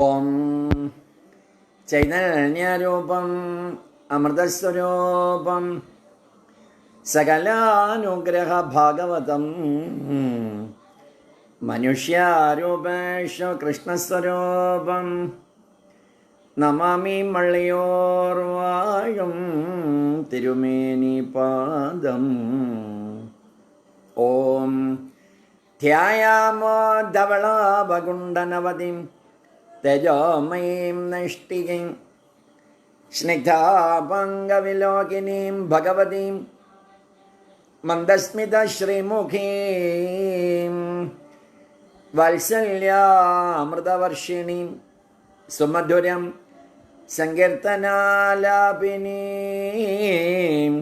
ഓം ചൈതന്യരൂപം അമൃതസ്വരൂപം സകലാനുഗ്രഹ ഭാഗവതം മനുഷ്യാരൂപേഷു കൃഷ്ണസ്വരൂപം നമാമി മള്ളിയോർവാഴും തിരുമേനി പാദം. ഓം ധ്യായാമോ ധവളാഭകുണ്ഡനവതിം തേജോമയീം നൈഷ്ഠികീം സ്നിഗ്ധാപംഗവിലോകിനീം ഭഗവതീം മന്ദസ്മിതശ്രീമുഖീം വാത്സല്യാമൃതവർഷിണീം സുമധുരം സങ്കീർത്തനാലാപിനീം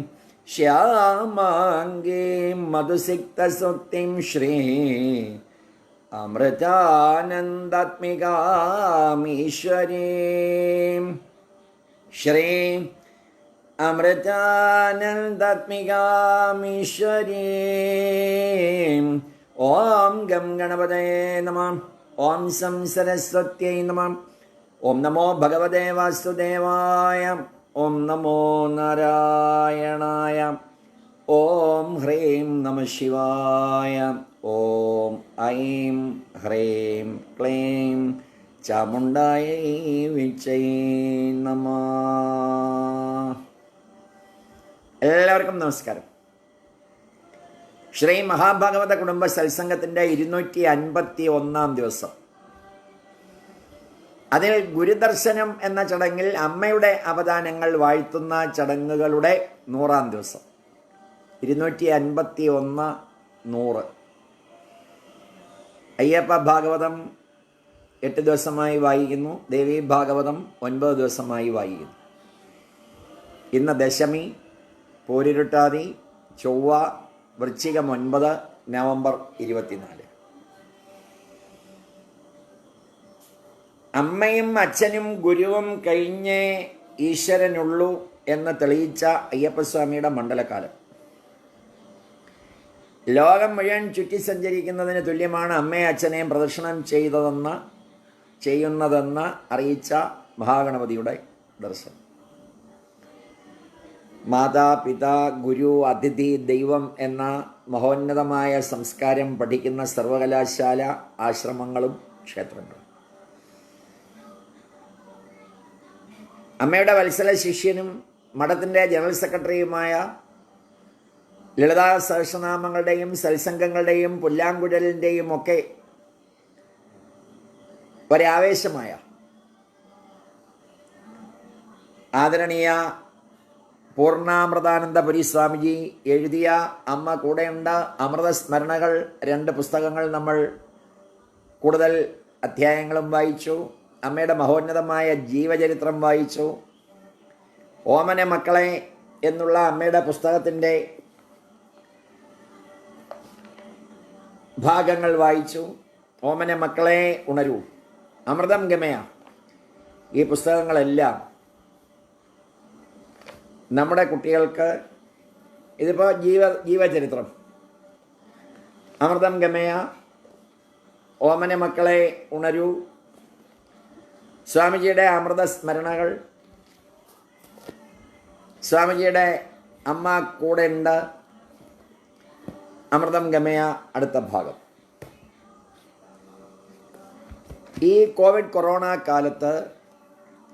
ശ്യാമാംഗീം മധുസിക്തസുക്തിം ശ്രീ അമൃതാനന്ദാത്മികാമീശ്വരീം ശ്രീ അമൃതാനന്ദാത്മികാമീശ്വരീം. ഓം ഗം ഗണപതയേ നമഃ. ഓം സം സരസ്വത്यै നമഃ. ഓം നമോ ഭഗവതേ വാസുദേവായ. ഓം നമോ നാരായണായ. ഓം ഹ്രീം നമഃ ശിവായ. ഓം ഐം ഹ്രീം ക്ലീം ചാമുണ്ഡായൈ വിച്ചൈ നമഃ. എല്ലാവർക്കും നമസ്കാരം. ശ്രീ മഹാഭാഗവത കുടുംബ സത്സംഗത്തിൻ്റെ 251 ദിവസം. അതിൽ ഗുരുദർശനം എന്ന ചടങ്ങിൽ അമ്മയുടെ അവദാനങ്ങൾ വാഴ്ത്തുന്ന ചടങ്ങുകളുടെ 100 ദിവസം. 251 100. അയ്യപ്പ ഭാഗവതം 8 ദിവസമായി വായിക്കുന്നു. ദേവി ഭാഗവതം 9 ദിവസമായി വായിക്കുന്നു. ഇന്ന് ദശമി, പോരിരുട്ടാതി, ചൊവ്വ, വൃശ്ചികം 9, നവംബർ 24. അമ്മയും അച്ഛനും ഗുരുവും കഴിഞ്ഞേ ഈശ്വരനുള്ളൂ എന്ന് തെളിയിച്ച അയ്യപ്പസ്വാമിയുടെ മണ്ഡലകാലം. ലോകം മുഴുവൻ ചുറ്റി സഞ്ചരിക്കുന്നതിന് തുല്യമാണ് അമ്മയും അച്ഛനെയും പ്രദക്ഷിണം ചെയ്യുന്നതെന്ന് അറിയിച്ച മഹാഗണപതിയുടെ ദർശനം. മാതാപിതാ ഗുരു അതിഥി ദൈവം എന്ന മഹോന്നതമായ സംസ്കാരം പഠിക്കുന്ന സർവകലാശാല, ആശ്രമങ്ങളും ക്ഷേത്രങ്ങളും. അമ്മയുടെ വത്സല ശിഷ്യനും മഠത്തിൻ്റെ ജനറൽ സെക്രട്ടറിയുമായ ലളിതാ സഹസ്രനാമങ്ങളുടെയും സത്സംഗങ്ങളുടെയും പുല്ലാങ്കുഴലിൻ്റെയും ഒക്കെ ഒരാവേശമായ ആദരണീയ പൂർണ്ണാമൃതാനന്ദപുരി സ്വാമിജി എഴുതിയ അമ്മ കൂടെയുണ്ട് അമൃതസ്മരണകൾ 2 പുസ്തകങ്ങൾ നമ്മൾ കൂടുതൽ അധ്യായങ്ങളും വായിച്ചു. അമ്മയുടെ മഹോന്നതമായ ജീവചരിത്രം വായിച്ചു. ഓമന മക്കളെ എന്നുള്ള അമ്മയുടെ പുസ്തകത്തിൻ്റെ ഭാഗങ്ങൾ വായിച്ചു. ഓമന മക്കളെ ഉണരൂ, അമൃതം ഗമയ, ഈ പുസ്തകങ്ങളെല്ലാം നമ്മുടെ കുട്ടികൾക്ക് ഇതിപ്പോൾ ജീവചരിത്രം, അമൃതം ഗമയ, ഓമന മക്കളെ ഉണരൂ, സ്വാമിജിയുടെ അമൃത സ്മരണകൾ, സ്വാമിജിയുടെ അമ്മ കൂടെ ഉണ്ട്, അമൃതം ഗമയ അടുത്ത ഭാഗം. ഈ കൊറോണ കാലത്ത്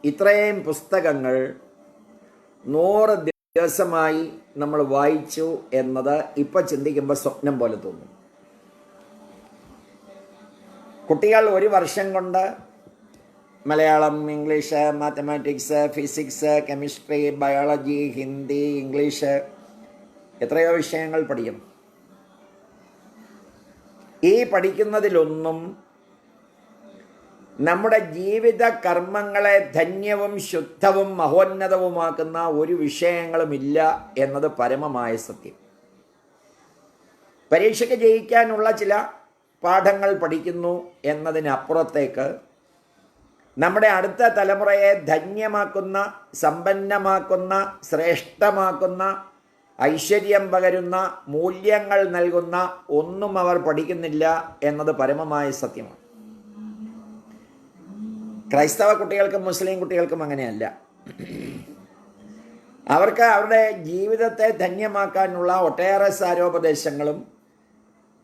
ഇത്രയും പുസ്തകങ്ങൾ 100 ദിവസമായി നമ്മൾ വായിച്ചു എന്നത് ഇപ്പോൾ ചിന്തിക്കുമ്പോൾ സ്വപ്നം പോലെ തോന്നും. കുട്ടികൾ 1 വർഷം കൊണ്ട് Malayalam, English, mathematics, physics, chemistry, biology, Hindi, English, എത്രയോ വിഷയങ്ങൾ പഠിക്കണം. ഈ പഠിക്കുന്നതിലൊന്നും നമ്മുടെ ജീവിത കർമ്മങ്ങളെ ധന്യവും ശുദ്ധവും മഹോന്നതവുമാക്കുന്ന ഒരു വിഷയങ്ങളുമില്ല എന്നത് പരമമായ സത്യം. പരീക്ഷയ്ക്ക് ജയിക്കാനുള്ള ചില പാഠങ്ങൾ പഠിക്കുന്നു എന്നതിനപ്പുറത്തേക്ക് നമ്മുടെ അടുത്ത തലമുറയെ ധന്യമാക്കുന്ന, സമ്പന്നമാക്കുന്ന, ശ്രേഷ്ഠമാക്കുന്ന, ഐശ്വര്യം പകരുന്ന, മൂല്യങ്ങൾ നൽകുന്ന ഒന്നും അവർ പഠിക്കുന്നില്ല എന്നത് പരമമായ സത്യമാണ്. ക്രൈസ്തവ കുട്ടികൾക്കും മുസ്ലിം കുട്ടികൾക്കും അങ്ങനെയല്ല. അവർക്ക് അവരുടെ ജീവിതത്തെ ധന്യമാക്കാനുള്ള ഒട്ടേറെ സാരോപദേശങ്ങളും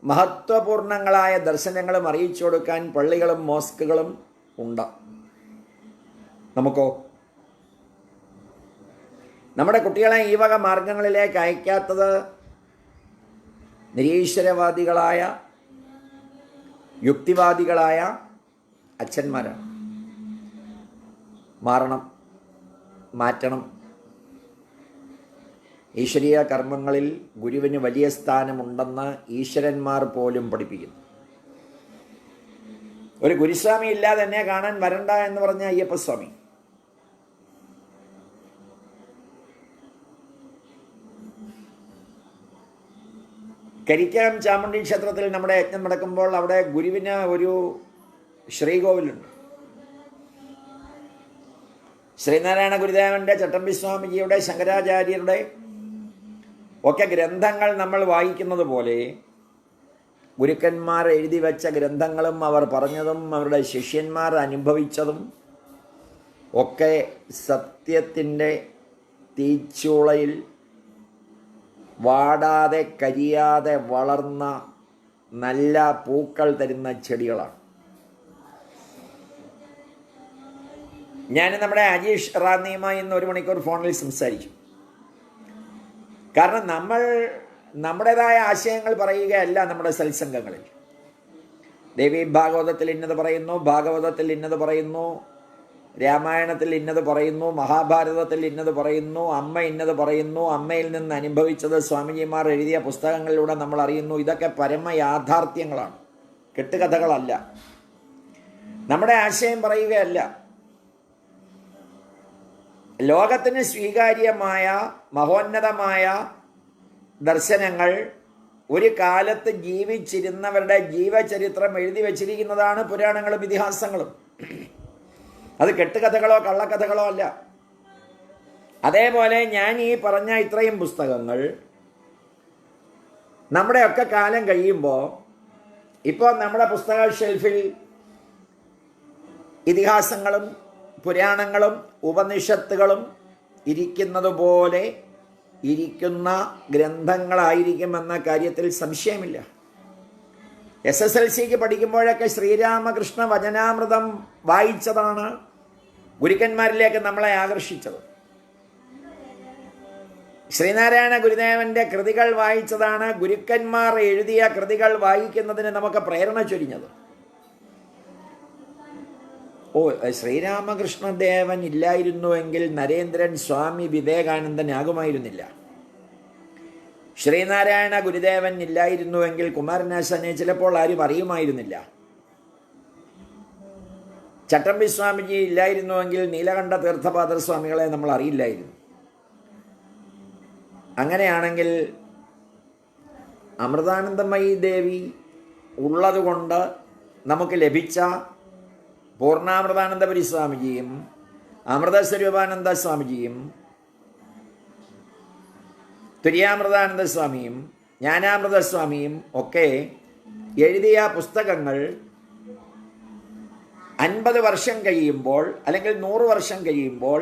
മഹത്വപൂർണങ്ങളായ ദർശനങ്ങളും അറിയിച്ചു കൊടുക്കാൻ പള്ളികളും മോസ്കുകളും ഉണ്ട്. നമുക്കോ? നമ്മുടെ കുട്ടികളെ ഈ വക മാർഗങ്ങളിലേക്ക് അയക്കാത്തത് നിരീശ്വരവാദികളായ യുക്തിവാദികളായ അച്ഛന്മാരാണ്. മാറ്റണം. ഈശ്വരീയ കർമ്മങ്ങളിൽ ഗുരുവിന് വലിയ സ്ഥാനമുണ്ടെന്ന് ഈശ്വരന്മാർ പോലും പഠിപ്പിക്കുന്നു. ഒരു ഗുരുസ്വാമി ഇല്ലാതെ എന്നെ കാണാൻ വരണ്ട എന്ന് പറഞ്ഞ അയ്യപ്പസ്വാമി. കരിക്കാം ചാമുണ്ഡി ക്ഷേത്രത്തിൽ നമ്മുടെ യജ്ഞം നടക്കുമ്പോൾ അവിടെ ഗുരുവിന് ഒരു ശ്രീകോവിലുണ്ട്. ശ്രീനാരായണ ഗുരുദേവന്റെ, ചട്ടമ്പി സ്വാമിജിയുടെ, ശങ്കരാചാര്യരുടെ ഒക്കെ ഗ്രന്ഥങ്ങൾ നമ്മൾ വായിക്കുന്നത് പോലെ ഗുരുക്കന്മാർ എഴുതി വച്ച ഗ്രന്ഥങ്ങളും അവർ പറഞ്ഞതും അവരുടെ ശിഷ്യന്മാർ അനുഭവിച്ചതും ഒക്കെ സത്യത്തിൻ്റെ തീച്ചൂളയിൽ വാടാതെ കരിയാതെ വളർന്ന നല്ല പൂക്കൾ തരുന്ന ചെടികളാണ്. ഞാൻ നമ്മുടെ അജീഷ് റാന്നിയുമായി ഇന്ന് 1 മണിക്കൂർ ഫോണിൽ സംസാരിച്ചു. കാരണം നമ്മൾ നമ്മുടേതായ ആശയങ്ങൾ പറയുകയല്ല നമ്മുടെ സത്സംഗങ്ങളിൽ. ദേവി ഭാഗവതത്തിൽ ഇന്നത് പറയുന്നു, ഭാഗവതത്തിൽ ഇന്നത് പറയുന്നു, രാമായണത്തിൽ ഇന്നത് പറയുന്നു, മഹാഭാരതത്തിൽ ഇന്നത് പറയുന്നു, അമ്മ ഇന്നത് പറയുന്നു, അമ്മയിൽ നിന്ന് അനുഭവിച്ചത് സ്വാമിജിമാർ എഴുതിയ പുസ്തകങ്ങളിലൂടെ നമ്മൾ അറിയുന്നു. ഇതൊക്കെ പരമയാഥാർത്ഥ്യങ്ങളാണ്, കെട്ടുകഥകളല്ല. നമ്മുടെ ആശയം പറയുകയല്ല. ലോകത്തിന് സ്വീകാര്യമായ മഹോന്നതമായ ദർശനങ്ങൾ ഒരു കാലത്ത് ജീവിച്ചിരുന്നവരുടെ ജീവചരിത്രം എഴുതി വച്ചിരിക്കുന്നതാണ് പുരാണങ്ങളും ഇതിഹാസങ്ങളും. അത് കെട്ടുകഥകളോ കള്ളക്കഥകളോ അല്ല. അതേപോലെ ഞാൻ ഈ പറഞ്ഞ ഇത്രയും പുസ്തകങ്ങൾ നമ്മുടെയൊക്കെ കാലം കഴിയുമ്പോൾ ഇപ്പോൾ നമ്മുടെ പുസ്തക ഷെൽഫിൽ ഇതിഹാസങ്ങളും പുരാണങ്ങളും ഉപനിഷത്തുകളും ഇരിക്കുന്നത് പോലെ ഇരിക്കുന്ന ഗ്രന്ഥങ്ങളായിരിക്കുമെന്ന കാര്യത്തിൽ സംശയമില്ല. SSLCക്ക് പഠിക്കുമ്പോഴൊക്കെ ശ്രീരാമകൃഷ്ണ വചനാമൃതം വായിച്ചതാണ് ഗുരുക്കന്മാരിലേക്ക് നമ്മളെ ആകർഷിച്ചത്. ശ്രീനാരായണ ഗുരുദേവന്റെ കൃതികൾ വായിച്ചതാണ് ഗുരുക്കന്മാർ എഴുതിയ കൃതികൾ വായിക്കുന്നതിന് നമുക്ക് പ്രേരണ ചൊരിഞ്ഞത്. ശ്രീരാമകൃഷ്ണദേവൻ ഇല്ലായിരുന്നുവെങ്കിൽ നരേന്ദ്രൻ സ്വാമി വിവേകാനന്ദനാകുമായിരുന്നില്ല. ശ്രീനാരായണ ഗുരുദേവൻ ഇല്ലായിരുന്നുവെങ്കിൽ കുമാരനാശാനെ ചിലപ്പോൾ ആരും അറിയുമായിരുന്നില്ല. ചട്ടമ്പി സ്വാമിജി ഇല്ലായിരുന്നുവെങ്കിൽ നീലകണ്ഠ തീർത്ഥപാദർ സ്വാമികളെ നമ്മൾ അറിയില്ലായിരുന്നു. അങ്ങനെയാണെങ്കിൽ അമൃതാനന്ദമയി ദേവി ഉള്ളതുകൊണ്ട് നമുക്ക് ലഭിച്ച പൂർണ്ണാമൃതാനന്ദപുരി സ്വാമിജിയും അമൃതസ്വരൂപാനന്ദ സ്വാമിജിയും തുര്യാമൃതാനന്ദ സ്വാമിയും ജ്ഞാനാമൃത സ്വാമിയും ഒക്കെ എഴുതിയ പുസ്തകങ്ങൾ 50 വർഷം കഴിയുമ്പോൾ അല്ലെങ്കിൽ 100 വർഷം കഴിയുമ്പോൾ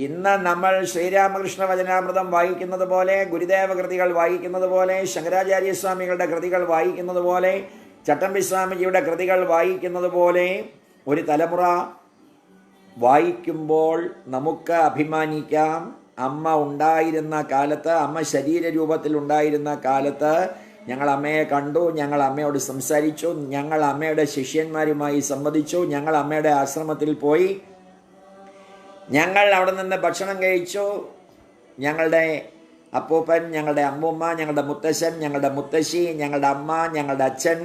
ഇന്ന് നമ്മൾ ശ്രീരാമകൃഷ്ണ വചനാമൃതം വായിക്കുന്നത് പോലെ, ഗുരുദേവ കൃതികൾ വായിക്കുന്നത് പോലെ, ശങ്കരാചാര്യസ്വാമികളുടെ കൃതികൾ വായിക്കുന്നത് പോലെ, ചട്ടമ്പി സ്വാമിജിയുടെ കൃതികൾ വായിക്കുന്നത് പോലെ ഒരു തലമുറ വായിക്കുമ്പോൾ നമുക്ക് അഭിമാനിക്കാം. അമ്മ ഉണ്ടായിരുന്ന കാലത്ത്, അമ്മ ശരീരരൂപത്തിൽ ഉണ്ടായിരുന്ന കാലത്ത് ഞങ്ങൾ അമ്മയെ കണ്ടു, ഞങ്ങൾ അമ്മയോട് സംസാരിച്ചു, ഞങ്ങൾ അമ്മയുടെ ശിഷ്യന്മാരുമായി സംവദിച്ചു, ഞങ്ങൾ അമ്മയുടെ ആശ്രമത്തിൽ പോയി, ഞങ്ങൾ അവിടെ നിന്ന് ഭക്ഷണം കഴിച്ചു, ഞങ്ങളുടെ അപ്പൂപ്പൻ, ഞങ്ങളുടെ അമ്മൂമ്മ, ഞങ്ങളുടെ മുത്തശ്ശൻ, ഞങ്ങളുടെ മുത്തശ്ശി, ഞങ്ങളുടെ അമ്മ, ഞങ്ങളുടെ അച്ഛൻ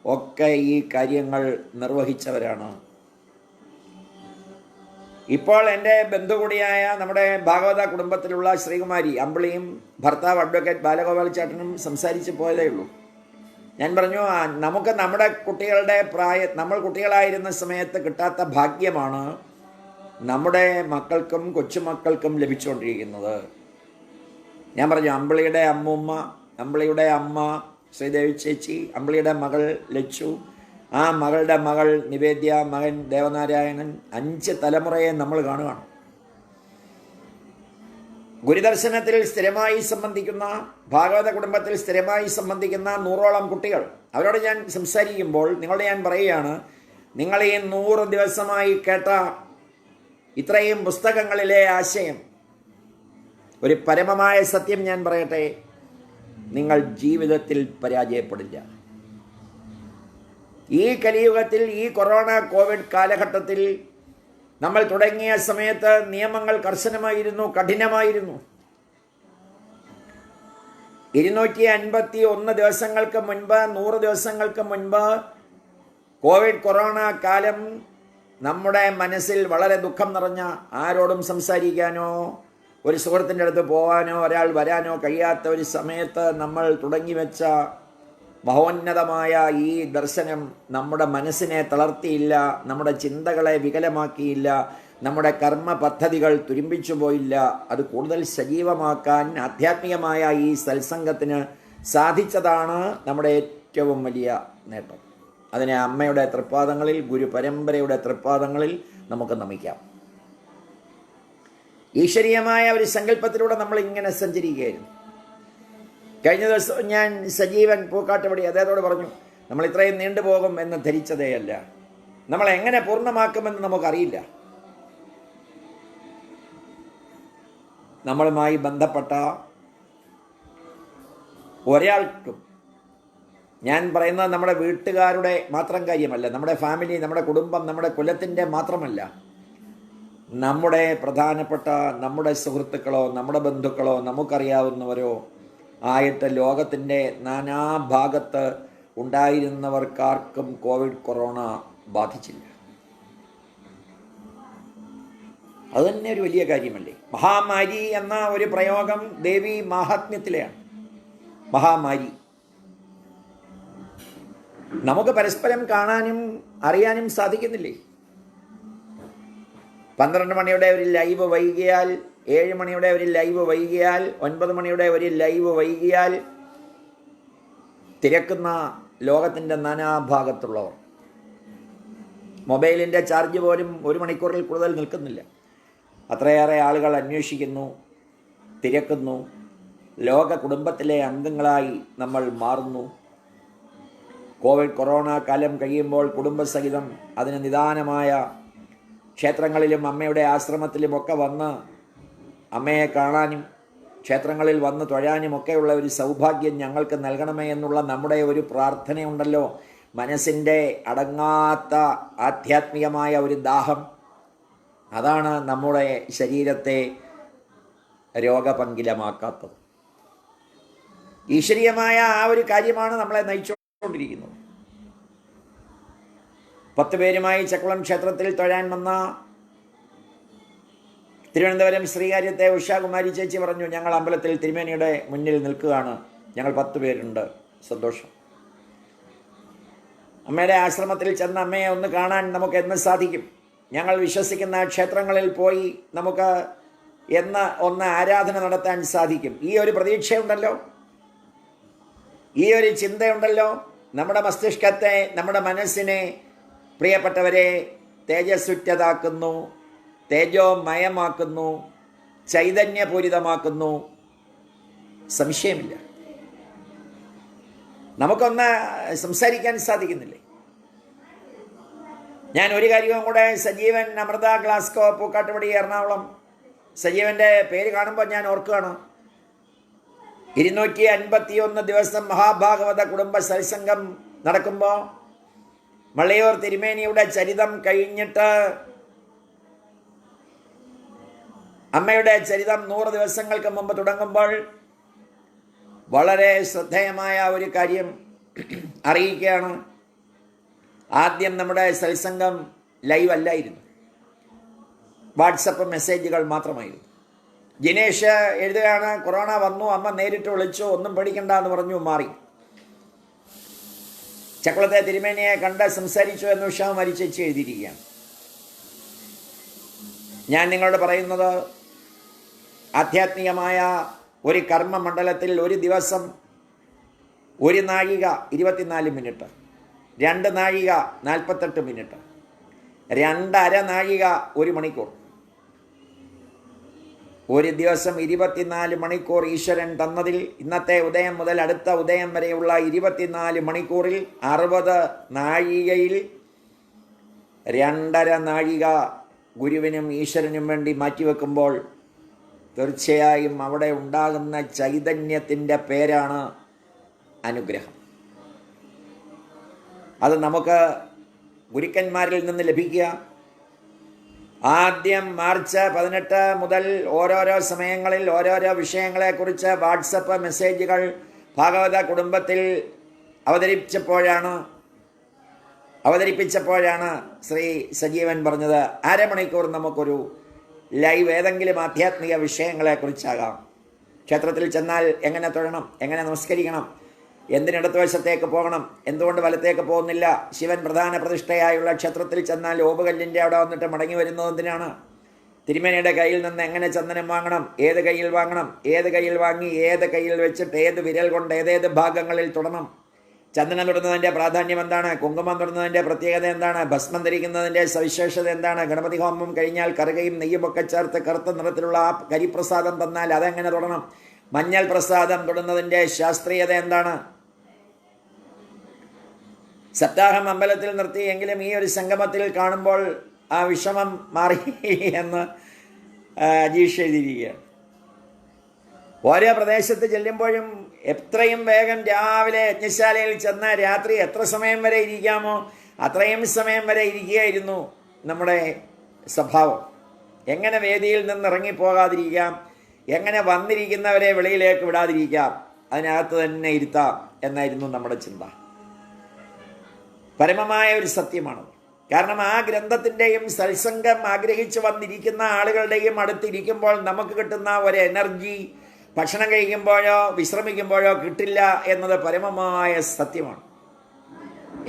ഒക്കെ ഈ കാര്യങ്ങൾ നിർവഹിച്ചവരാണ്. ഇപ്പോൾ എൻ്റെ ബന്ധു കൂടിയായ നമ്മുടെ ഭാഗവത കുടുംബത്തിലുള്ള ശ്രീകുമാരി അമ്പിളിയും ഭർത്താവ് അഡ്വക്കേറ്റ് ബാലഗോപാൽ ചേട്ടനും സംസാരിച്ച് പോയതേ ഉള്ളൂ. ഞാൻ പറഞ്ഞു, നമുക്ക് നമ്മുടെ കുട്ടികളുടെ നമ്മൾ കുട്ടികളായിരുന്ന സമയത്ത് കിട്ടാത്ത ഭാഗ്യമാണ് നമ്മുടെ മക്കൾക്കും കൊച്ചുമക്കൾക്കും ലഭിച്ചുകൊണ്ടിരിക്കുന്നത്. ഞാൻ പറഞ്ഞു, അമ്പിളിയുടെ അമ്മൂമ്മ, അമ്പിളിയുടെ അമ്മ ശ്രീദേവി ചേച്ചി, അമ്പിളിയുടെ മകൾ ലച്ചു, ആ മകളുടെ മകൾ നിവേദ്യ, മകൻ ദേവനാരായണൻ, 5 തലമുറയെ നമ്മൾ കാണുകയാണ്. ഗുരുദർശനത്തിൽ സ്ഥിരമായി സംബന്ധിക്കുന്ന, ഭാഗവത കുടുംബത്തിൽ സ്ഥിരമായി സംബന്ധിക്കുന്ന 100ഓളം കുട്ടികൾ. അവരോട് ഞാൻ സംസാരിക്കുമ്പോൾ നിങ്ങളോട് ഞാൻ പറയുകയാണ്, നിങ്ങൾ ഈ 100 ദിവസമായി കേട്ട ഇത്രയും പുസ്തകങ്ങളിലെ ആശയം, ഒരു പരമമായ സത്യം ഞാൻ പറയട്ടെ, നിങ്ങൾ ജീവിതത്തിൽ പരാജയപ്പെടില്ല. ഈ കലിയുഗത്തിൽ, ഈ കൊറോണ കോവിഡ് കാലഘട്ടത്തിൽ നമ്മൾ തുടങ്ങിയ സമയത്ത് നിയമങ്ങൾ കർശനമായിരുന്നു, കഠിനമായിരുന്നു. 251 ദിവസങ്ങൾക്ക് മുൻപ്, 100 ദിവസങ്ങൾക്ക് മുൻപ് കോവിഡ് കൊറോണ കാലം നമ്മുടെ മനസ്സിൽ വളരെ ദുഃഖം നിറഞ്ഞ, ആരോടും സംസാരിക്കാനോ ഒരു സുഹൃത്തിൻ്റെ അടുത്ത് പോകാനോ ഒരാൾ വരാനോ കഴിയാത്ത ഒരു സമയത്ത് നമ്മൾ തുടങ്ങി വെച്ച മഹോന്നതമായ ഈ ദർശനം നമ്മുടെ മനസ്സിനെ തളർത്തിയില്ല, നമ്മുടെ ചിന്തകളെ വികലമാക്കിയില്ല, നമ്മുടെ കർമ്മ പദ്ധതികൾ തുരുമ്പിച്ചു പോയില്ല. അത് കൂടുതൽ സജീവമാക്കാൻ ആധ്യാത്മികമായ ഈ സത്സംഗത്തിന് സാധിച്ചതാണ് നമ്മുടെ ഏറ്റവും വലിയ നേട്ടം. അതിനെ അമ്മയുടെ തൃപ്പാദങ്ങളിൽ, ഗുരു പരമ്പരയുടെ തൃപ്പാദങ്ങളിൽ നമുക്ക് നമിക്കാം. ഈശ്വരീയമായ ഒരു സങ്കല്പത്തിലൂടെ നമ്മൾ ഇങ്ങനെ സഞ്ചരിക്കുകയായിരുന്നു. കഴിഞ്ഞ ദിവസം ഞാൻ സജീവൻ പൂക്കാട്ടുപടി അദ്ദേഹത്തോട് പറഞ്ഞു, നമ്മൾ ഇത്രയും നീണ്ടുപോകും എന്ന് ധരിച്ചതേയല്ല, നമ്മൾ എങ്ങനെ പൂർണ്ണമാക്കുമെന്ന് നമുക്കറിയില്ല. നമ്മളുമായി ബന്ധപ്പെട്ട ഒരാൾക്കും, ഞാൻ പറയുന്നത് നമ്മുടെ വീട്ടുകാരുടെ മാത്രം കാര്യമല്ല, നമ്മുടെ ഫാമിലി, നമ്മുടെ കുടുംബം, നമ്മുടെ കുലത്തിൻ്റെ മാത്രമല്ല, നമ്മുടെ പ്രധാനപ്പെട്ട നമ്മുടെ സുഹൃത്തുക്കളോ നമ്മുടെ ബന്ധുക്കളോ നമുക്കറിയാവുന്നവരോ ആയിട്ട് ലോകത്തിൻ്റെ നാനാഭാഗത്ത് ഉണ്ടായിരുന്നവർക്കാർക്കും കോവിഡ് കൊറോണ ബാധിച്ചില്ല. അത് തന്നെ ഒരു വലിയ കാര്യമല്ലേ. മഹാമാരി എന്ന ഒരു പ്രയോഗം ദേവി മാഹാത്മ്യത്തിലെയാണ്. മഹാമാരി നമുക്ക് പരസ്പരം കാണാനും അറിയാനും സാധിക്കുന്നില്ലേ? 12 മണിയുടെ ഒരു ലൈവ് വൈകിയാൽ, 7 മണിയുടെ ഒരു ലൈവ് വൈകിയാൽ, 9 മണിയുടെ ഒരു ലൈവ് വൈകിയാൽ തിരക്കുന്ന ലോകത്തിൻ്റെ നാനാഭാഗത്തുള്ളവർ, മൊബൈലിൻ്റെ ചാർജ് പോലും 1 മണിക്കൂറിൽ കൂടുതൽ നിൽക്കുന്നില്ല. അത്രയേറെ ആളുകൾ അന്വേഷിക്കുന്നു, തിരക്കുന്നു. ലോക കുടുംബത്തിലെ അംഗങ്ങളായി നമ്മൾ മാറുന്നു. കോവിഡ് കൊറോണ കാലം കഴിയുമ്പോൾ കുടുംബസഹിതം അതിന് നിദാനമായ ക്ഷേത്രങ്ങളിലും അമ്മയുടെ ആശ്രമത്തിലുമൊക്കെ വന്ന് അമ്മയെ കാണാനും ക്ഷേത്രങ്ങളിൽ വന്ന് തൊഴാനുമൊക്കെയുള്ള ഒരു സൗഭാഗ്യം ഞങ്ങൾക്ക് നൽകണമേ എന്നുള്ള നമ്മുടെ ഒരു പ്രാർത്ഥനയുണ്ടല്ലോ. മനസ്സിൻ്റെ അടങ്ങാത്ത ആധ്യാത്മികമായ ഒരു ദാഹം, അതാണ് നമ്മുടെ ശരീരത്തെ രോഗപങ്കിലമാക്കാത്തത്. ഈശ്വരീയമായ ആ ഒരു കാര്യമാണ് നമ്മളെ നയിച്ചുകൊണ്ടിരിക്കുന്നത്. 10 പേരുമായി ചക്കുളം ക്ഷേത്രത്തിൽ തൊഴാൻ വന്ന തിരുവനന്തപുരം ശ്രീകാര്യത്തെ ഉഷാകുമാരി ചേച്ചി പറഞ്ഞു, ഞങ്ങൾ അമ്പലത്തിൽ തിരുമേനിയുടെ മുന്നിൽ നിൽക്കുകയാണ്, ഞങ്ങൾ 10 പേരുണ്ട്, സന്തോഷം. അമ്മയുടെ ആശ്രമത്തിൽ ചെന്ന് അമ്മയെ ഒന്ന് കാണാൻ നമുക്ക് എന്ന് സാധിക്കും? ഞങ്ങൾ വിശ്വസിക്കുന്ന ക്ഷേത്രങ്ങളിൽ പോയി നമുക്ക് എന്ന് ഒന്ന് ആരാധന നടത്താൻ സാധിക്കും? ഈ ഒരു പ്രതീക്ഷയുണ്ടല്ലോ, ഈ ഒരു ചിന്തയുണ്ടല്ലോ. നമ്മുടെ മസ്തിഷ്കത്തെ, നമ്മുടെ മനസ്സിനെ പ്രിയപ്പെട്ടവരെ തേജസ്സുറ്റതാക്കുന്നു, തേജോമയമാക്കുന്നു, ചൈതന്യപൂരിതമാക്കുന്നു. സംശയമില്ല. നമുക്കൊന്ന് സംസാരിക്കാൻ സാധിക്കുന്നില്ലേ? ഞാൻ ഒരു കാര്യവും കൂടെ, സജീവൻ അമൃത ഗ്ലാസ്കോ പൂക്കാട്ടുപടി എറണാകുളം, സജീവൻ്റെ പേര് കാണുമ്പോൾ ഞാൻ ഓർക്കുകയാണ്, 251 ദിവസം മഹാഭാഗവത കുടുംബ സത്സംഗം നടക്കുമ്പോൾ മള്ളയൂർ തിരുമേനിയുടെ ചരിതം കഴിഞ്ഞിട്ട് അമ്മയുടെ ചരിതം 100 ദിവസങ്ങൾക്ക് മുമ്പ് തുടങ്ങുമ്പോൾ വളരെ ശ്രദ്ധേയമായ ഒരു കാര്യം അറിയിക്കുകയാണ്. ആദ്യം നമ്മുടെ സത്സംഗം ലൈവ് അല്ലായിരുന്നു, വാട്സപ്പ് മെസ്സേജുകൾ മാത്രമായിരുന്നു. ജിനേഷ് എഴുതുകയാണ്, കൊറോണ വന്നു, അമ്മ നേരിട്ട് വിളിച്ചു, ഒന്നും പേടിക്കണ്ട എന്ന് പറഞ്ഞു, മാറി. ചക്കുളത്തെ തിരുമേനിയെ കണ്ട് സംസാരിച്ചു എന്ന് ഉഷാകുമാരി ചേച്ചി എഴുതിയിരിക്കുകയാണ്. ഞാൻ നിങ്ങളോട് പറയുന്നത്, ആധ്യാത്മികമായ ഒരു കർമ്മമണ്ഡലത്തിൽ ഒരു ദിവസം 1 നാഴിക 24 മിനിറ്റ് 2 നാഴിക 48 മിനിറ്റ്, 2.5 നാഴിക 1 മണിക്കൂർ. ഒരു ദിവസം 24 മണിക്കൂർ ഈശ്വരൻ തന്നതിൽ ഇന്നത്തെ ഉദയം മുതൽ അടുത്ത ഉദയം വരെയുള്ള 24 മണിക്കൂറിൽ 60 നാഴികയിൽ 2.5 നാഴിക ഗുരുവിനും ഈശ്വരനും വേണ്ടി മാറ്റിവെക്കുമ്പോൾ തീർച്ചയായും അവിടെ ഉണ്ടാകുന്ന ചൈതന്യത്തിൻ്റെ പേരാണ് അനുഗ്രഹം. അത് നമുക്ക് ഗുരുക്കന്മാരിൽ നിന്ന് ലഭിക്കുക. ആദ്യം മാർച്ച് 18 മുതൽ ഓരോരോ സമയങ്ങളിൽ ഓരോരോ വിഷയങ്ങളെക്കുറിച്ച് വാട്സപ്പ് മെസ്സേജുകൾ ഭാഗവത കുടുംബത്തിൽ അവതരിപ്പിച്ചപ്പോഴാണ് ശ്രീ സജീവൻ പറഞ്ഞത്, അരമണിക്കൂർ നമുക്കൊരു ലൈവ് ഏതെങ്കിലും ആധ്യാത്മിക വിഷയങ്ങളെക്കുറിച്ചാകാം. ക്ഷേത്രത്തിൽ ചെന്നാൽ എങ്ങനെ തൊഴണം, എങ്ങനെ നമസ്കരിക്കണം, എന്തിനിടത്ത് വശത്തേക്ക് പോകണം, എന്തുകൊണ്ട് വലത്തേക്ക് പോകുന്നില്ല, ശിവൻ പ്രധാന പ്രതിഷ്ഠയായുള്ള ക്ഷേത്രത്തിൽ ചെന്നാൽ ഓവുകല്ലിൻ്റെ അവിടെ വന്നിട്ട് മടങ്ങി വരുന്നത് എന്തിനാണ്, തിരുമേനിയുടെ കയ്യിൽ നിന്ന് എങ്ങനെ ചന്ദനം വാങ്ങണം, ഏത് കയ്യിൽ വാങ്ങണം, ഏത് കയ്യിൽ വാങ്ങി ഏത് കയ്യിൽ വെച്ചിട്ട് ഏത് വിരൽ കൊണ്ട് ഏതേത് ഭാഗങ്ങളിൽ തൊടണം, ചന്ദനം തൊടുന്നതിൻ്റെ പ്രാധാന്യം എന്താണ്, കുങ്കുമം തൊടുന്നതിൻ്റെ പ്രത്യേകത എന്താണ്, ഭസ്മം ധരിക്കുന്നതിൻ്റെ സവിശേഷത എന്താണ്, ഗണപതി ഹോമം കഴിഞ്ഞാൽ കറുകയും നെയ്യുമൊക്കെ ചേർത്ത് കറുത്ത നിറത്തിലുള്ള ആ കരിപ്രസാദം തന്നാൽ അതെങ്ങനെ തൊടണം, മഞ്ഞൾ പ്രസാദം തൊടുന്നതിൻ്റെ ശാസ്ത്രീയത എന്താണ്. സപ്താഹം അമ്പലത്തിൽ നിർത്തി എങ്കിലും ഈ ഒരു സംഗമത്തിൽ കാണുമ്പോൾ ആ വിഷമം മാറി എന്ന് അജീഷ് എഴുതിയിരിക്കുകയാണ്. ഓരോ പ്രദേശത്ത് ചെല്ലുമ്പോഴും എത്രയും വേഗം രാവിലെ യജ്ഞശാലയിൽ ചെന്ന് രാത്രി എത്ര സമയം വരെ ഇരിക്കാമോ അത്രയും സമയം വരെ ഇരിക്കുകയായിരുന്നു നമ്മുടെ സ്വഭാവം. എങ്ങനെ വേദിയിൽ നിന്ന് ഇറങ്ങിപ്പോകാതിരിക്കാം, എങ്ങനെ വന്നിരിക്കുന്നവരെ വെളിയിലേക്ക് വിടാതിരിക്കാം, അതിനകത്ത് തന്നെ ഇരുത്താം എന്നായിരുന്നു നമ്മുടെ ചിന്ത. പരമമായ ഒരു സത്യമാണ്. കാരണം ആ ഗ്രന്ഥത്തിൻ്റെയും സത്സംഗം ആഗ്രഹിച്ച് വന്നിരിക്കുന്ന ആളുകളുടെയും അടുത്തിരിക്കുമ്പോൾ നമുക്ക് കിട്ടുന്ന ഒരു എനർജി ഭക്ഷണം കഴിക്കുമ്പോഴോ വിശ്രമിക്കുമ്പോഴോ കിട്ടില്ല എന്നത് പരമമായ സത്യമാണ്.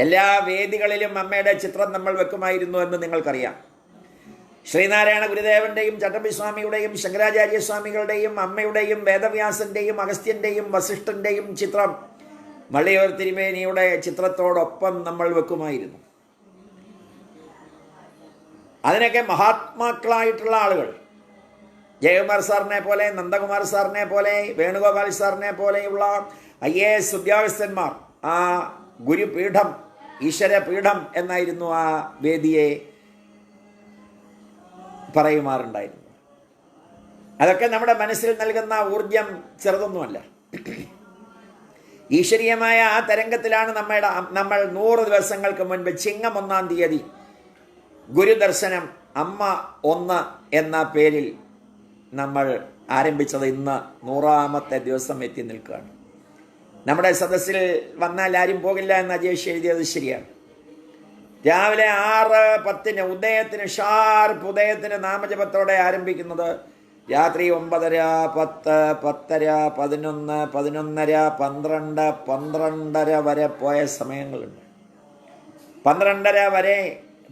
എല്ലാ വേദികളിലും അമ്മയുടെ ചിത്രം നമ്മൾ വെക്കുമായിരുന്നു എന്ന് നിങ്ങൾക്കറിയാം. ശ്രീനാരായണ ഗുരുദേവന്റെയും ചട്ടമ്പിസ്വാമിയുടെയും ശങ്കരാചാര്യസ്വാമികളുടെയും അമ്മയുടെയും വേദവ്യാസന്റെയും അഗസ്ത്യന്റെയും വസിഷ്ഠന്റെയും ചിത്രം മള്ളിയൂർ തിരുമേനിയുടെ ചിത്രത്തോടൊപ്പം നമ്മൾ വെക്കുമായിരുന്നു. അതിനൊക്കെ മഹാത്മാക്കളായിട്ടുള്ള ആളുകൾ, ജയകുമാർ സാറിനെ പോലെ, നന്ദകുമാർ സാറിനെ പോലെ, വേണുഗോപാൽ സാറിനെ പോലെയുള്ള IAS ഉദ്യോഗസ്ഥന്മാർ ആ ഗുരുപീഠം, ഈശ്വരപീഠം എന്നായിരുന്നു ആ വേദിയെ പറയുമാറുണ്ടായിരുന്നു. അതൊക്കെ നമ്മുടെ മനസ്സിൽ നൽകുന്ന ഊർജം ചെറുതൊന്നുമല്ല. ഈശ്വരീയമായ ആ തരംഗത്തിലാണ് നമ്മൾ 100 ദിവസങ്ങൾക്ക് മുൻപ് ചിങ്ങം 1-ാം തീയതി ഗുരുദർശനം അമ്മ 1 എന്ന പേരിൽ നമ്മൾ ആരംഭിച്ചത്. ഇന്ന് 100ാമത്തെ ദിവസം എത്തി നിൽക്കുകയാണ്. നമ്മുടെ സദസ്സിൽ വന്നാൽ ആരും പോകില്ല എന്ന് അജേഷ് എഴുതിയത് ശരിയാണ്. രാവിലെ 6:10 ഉദയത്തിന് ഷാർപ്പ് ഉദയത്തിന് നാമജപത്തോടെ ആരംഭിക്കുന്നത് രാത്രി 9:30, 10, 10:30, 11, 11:30, 12, 12:30 വരെ പോയ സമയങ്ങളുണ്ട്. 12:30 വരെ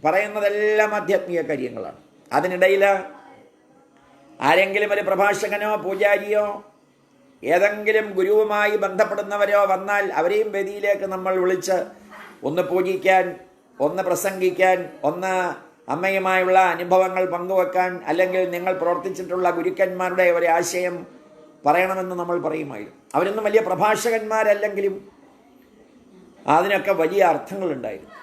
പറയുന്നതെല്ലാം ആധ്യാത്മിക കാര്യങ്ങളാണ്. അതിനിടയിൽ ആരെങ്കിലും ഒരു പ്രഭാഷകനോ പൂജാരിയോ ഏതെങ്കിലും ഗുരുവുമായി ബന്ധപ്പെടുന്നവരോ വന്നാൽ അവരെയും വേദിയിലേക്ക് നമ്മൾ വിളിച്ച് ഒന്ന് പൂജിക്കാൻ, ഒന്ന് പ്രസംഗിക്കാൻ, ഒന്ന് അമ്മയുമായുള്ള അനുഭവങ്ങൾ പങ്കുവെക്കാൻ, അല്ലെങ്കിൽ നിങ്ങൾ പ്രവർത്തിച്ചിട്ടുള്ള ഗുരുക്കന്മാരുടെ ഒരു ആശയം പറയണമെന്ന് നമ്മൾ പറയുമായിരുന്നു. അവരൊന്നും വലിയ പ്രഭാഷകന്മാരല്ലെങ്കിലും അതിനൊക്കെ വലിയ അർത്ഥങ്ങളുണ്ടായിരുന്നു.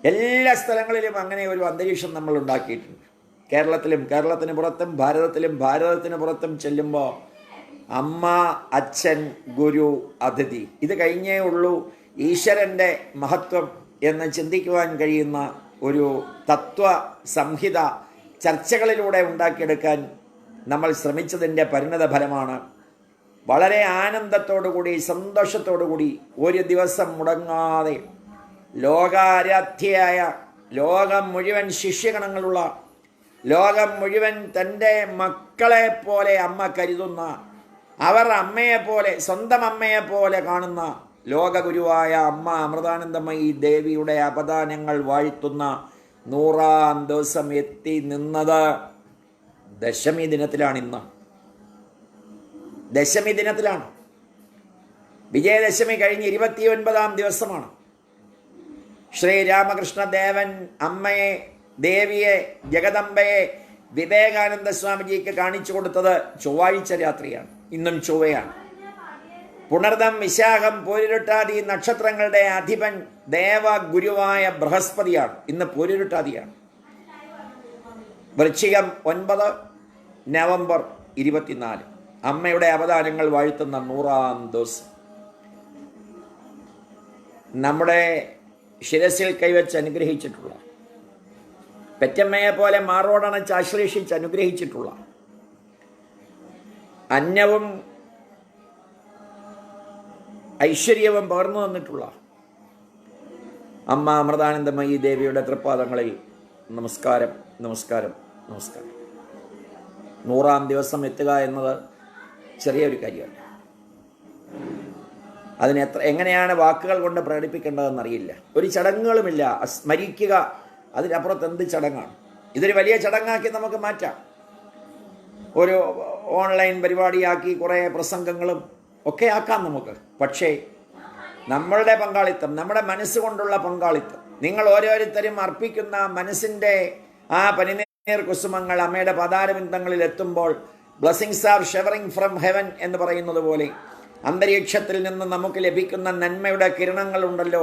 എല്ലാ സ്ഥലങ്ങളിലും അങ്ങനെ ഒരു അന്തരീക്ഷം നമ്മൾ ഉണ്ടാക്കിയിട്ടുണ്ട്. കേരളത്തിന് പുറത്തും ഭാരതത്തിന് പുറത്തും ചെല്ലുമ്പോൾ അമ്മ, അച്ഛൻ, ഗുരു, അതിഥി, ഇത് കഴിഞ്ഞേ ഉള്ളൂ ഈശ്വരൻ്റെ മഹത്വം എന്ന് ചിന്തിക്കുവാൻ കഴിയുന്ന ഒരു തത്വ സംഹിത ചർച്ചകളിലൂടെ ഉണ്ടാക്കിയെടുക്കാൻ നമ്മൾ ശ്രമിച്ചതിൻ്റെ പരിണത ഫലമാണ് വളരെ ആനന്ദത്തോടുകൂടി സന്തോഷത്തോടുകൂടി ഒരു ദിവസം മുടങ്ങാതെ ലോകാരാധ്യയായ, ലോകം മുഴുവൻ ശിഷ്യഗണങ്ങളുള്ള, ലോകം മുഴുവൻ തൻ്റെ മക്കളെ പോലെ അമ്മ കരുതുന്ന, അവർ അമ്മയെപ്പോലെ, സ്വന്തം അമ്മയെപ്പോലെ കാണുന്ന ലോകഗുരുവായ അമ്മ അമൃതാനന്ദമയി ദേവിയുടെ അപദാനങ്ങൾ വാഴ്ത്തുന്ന 100ാം ദിവസം എത്തി നിന്നത് ദശമി ദിനത്തിലാണ്. ഇന്ന് ദശമി ദിനത്തിലാണ്. വിജയദശമി കഴിഞ്ഞ് 29ാം ദിവസമാണ്. ശ്രീരാമകൃഷ്ണദേവൻ അമ്മയെ, ദേവിയെ, ജഗദംബയെ വിവേകാനന്ദ സ്വാമിജിക്ക് കാണിച്ചു കൊടുത്തത് ചൊവ്വാഴ്ച രാത്രിയാണ്. ഇന്നും ചൊവ്വയാണ്. പുണർദം, വിശാഖം, പൂരുരുട്ടാതി നക്ഷത്രങ്ങളുടെ അധിപൻ ദേവഗുരുവായ ബൃഹസ്പതിയാണ്. ഇന്ന് പൂരുരുട്ടാതിയാണ്. വൃശ്ചികം 9, നവംബർ 24. അമ്മയുടെ അവതാരങ്ങൾ വാഴ്ത്തുന്ന 100-ാം ദിവസം. നമ്മുടെ ശിരസിൽ കൈവച്ച് അനുഗ്രഹിച്ചിട്ടുള്ള, പെറ്റമ്മയെ പോലെ മാറോടണച്ച് ആശ്ലേഷിച്ച് അനുഗ്രഹിച്ചിട്ടുള്ള, അന്നവും ഐശ്വര്യവും പകർന്നു തന്നിട്ടുള്ള അമ്മ അമൃതാനന്ദമയി ദേവിയുടെ തൃപ്പാദങ്ങളിൽ നമസ്കാരം, നമസ്കാരം, നമസ്കാരം. 100-ാം ദിവസം എത്തുക എന്നത് ചെറിയൊരു കാര്യമല്ല. എങ്ങനെയാണ് വാക്കുകൾ കൊണ്ട് പ്രകടിപ്പിക്കേണ്ടതെന്നറിയില്ല. ഒരു ചടങ്ങുകളുമില്ല. സ്മരിക്കുക, അതിനപ്പുറത്ത് എന്ത് ചടങ്ങാണ്? ഇതൊരു വലിയ ചടങ്ങാക്കി നമുക്ക് മാറ്റാം. ഒരു ഓൺലൈൻ പരിപാടിയാക്കി കുറേ പ്രസംഗങ്ങളും ഒക്കെ ആക്കാം നമുക്ക്. പക്ഷേ നമ്മളുടെ പങ്കാളിത്തം, നമ്മുടെ മനസ്സുകൊണ്ടുള്ള പങ്കാളിത്തം, നിങ്ങൾ ഓരോരുത്തരും അർപ്പിക്കുന്ന മനസ്സിൻ്റെ ആ പനിനീർ കുസുമങ്ങൾ അമ്മയുടെ പദാരബിന്ദങ്ങളിൽ എത്തുമ്പോൾ ബ്ലെസ്സിങ്സ് ആർ ഷെവറിങ് ഫ്രം ഹെവൻ എന്ന് പറയുന്നത് പോലെ അന്തരീക്ഷത്തിൽ നിന്ന് നമുക്ക് ലഭിക്കുന്ന നന്മയുടെ കിരണങ്ങളുണ്ടല്ലോ,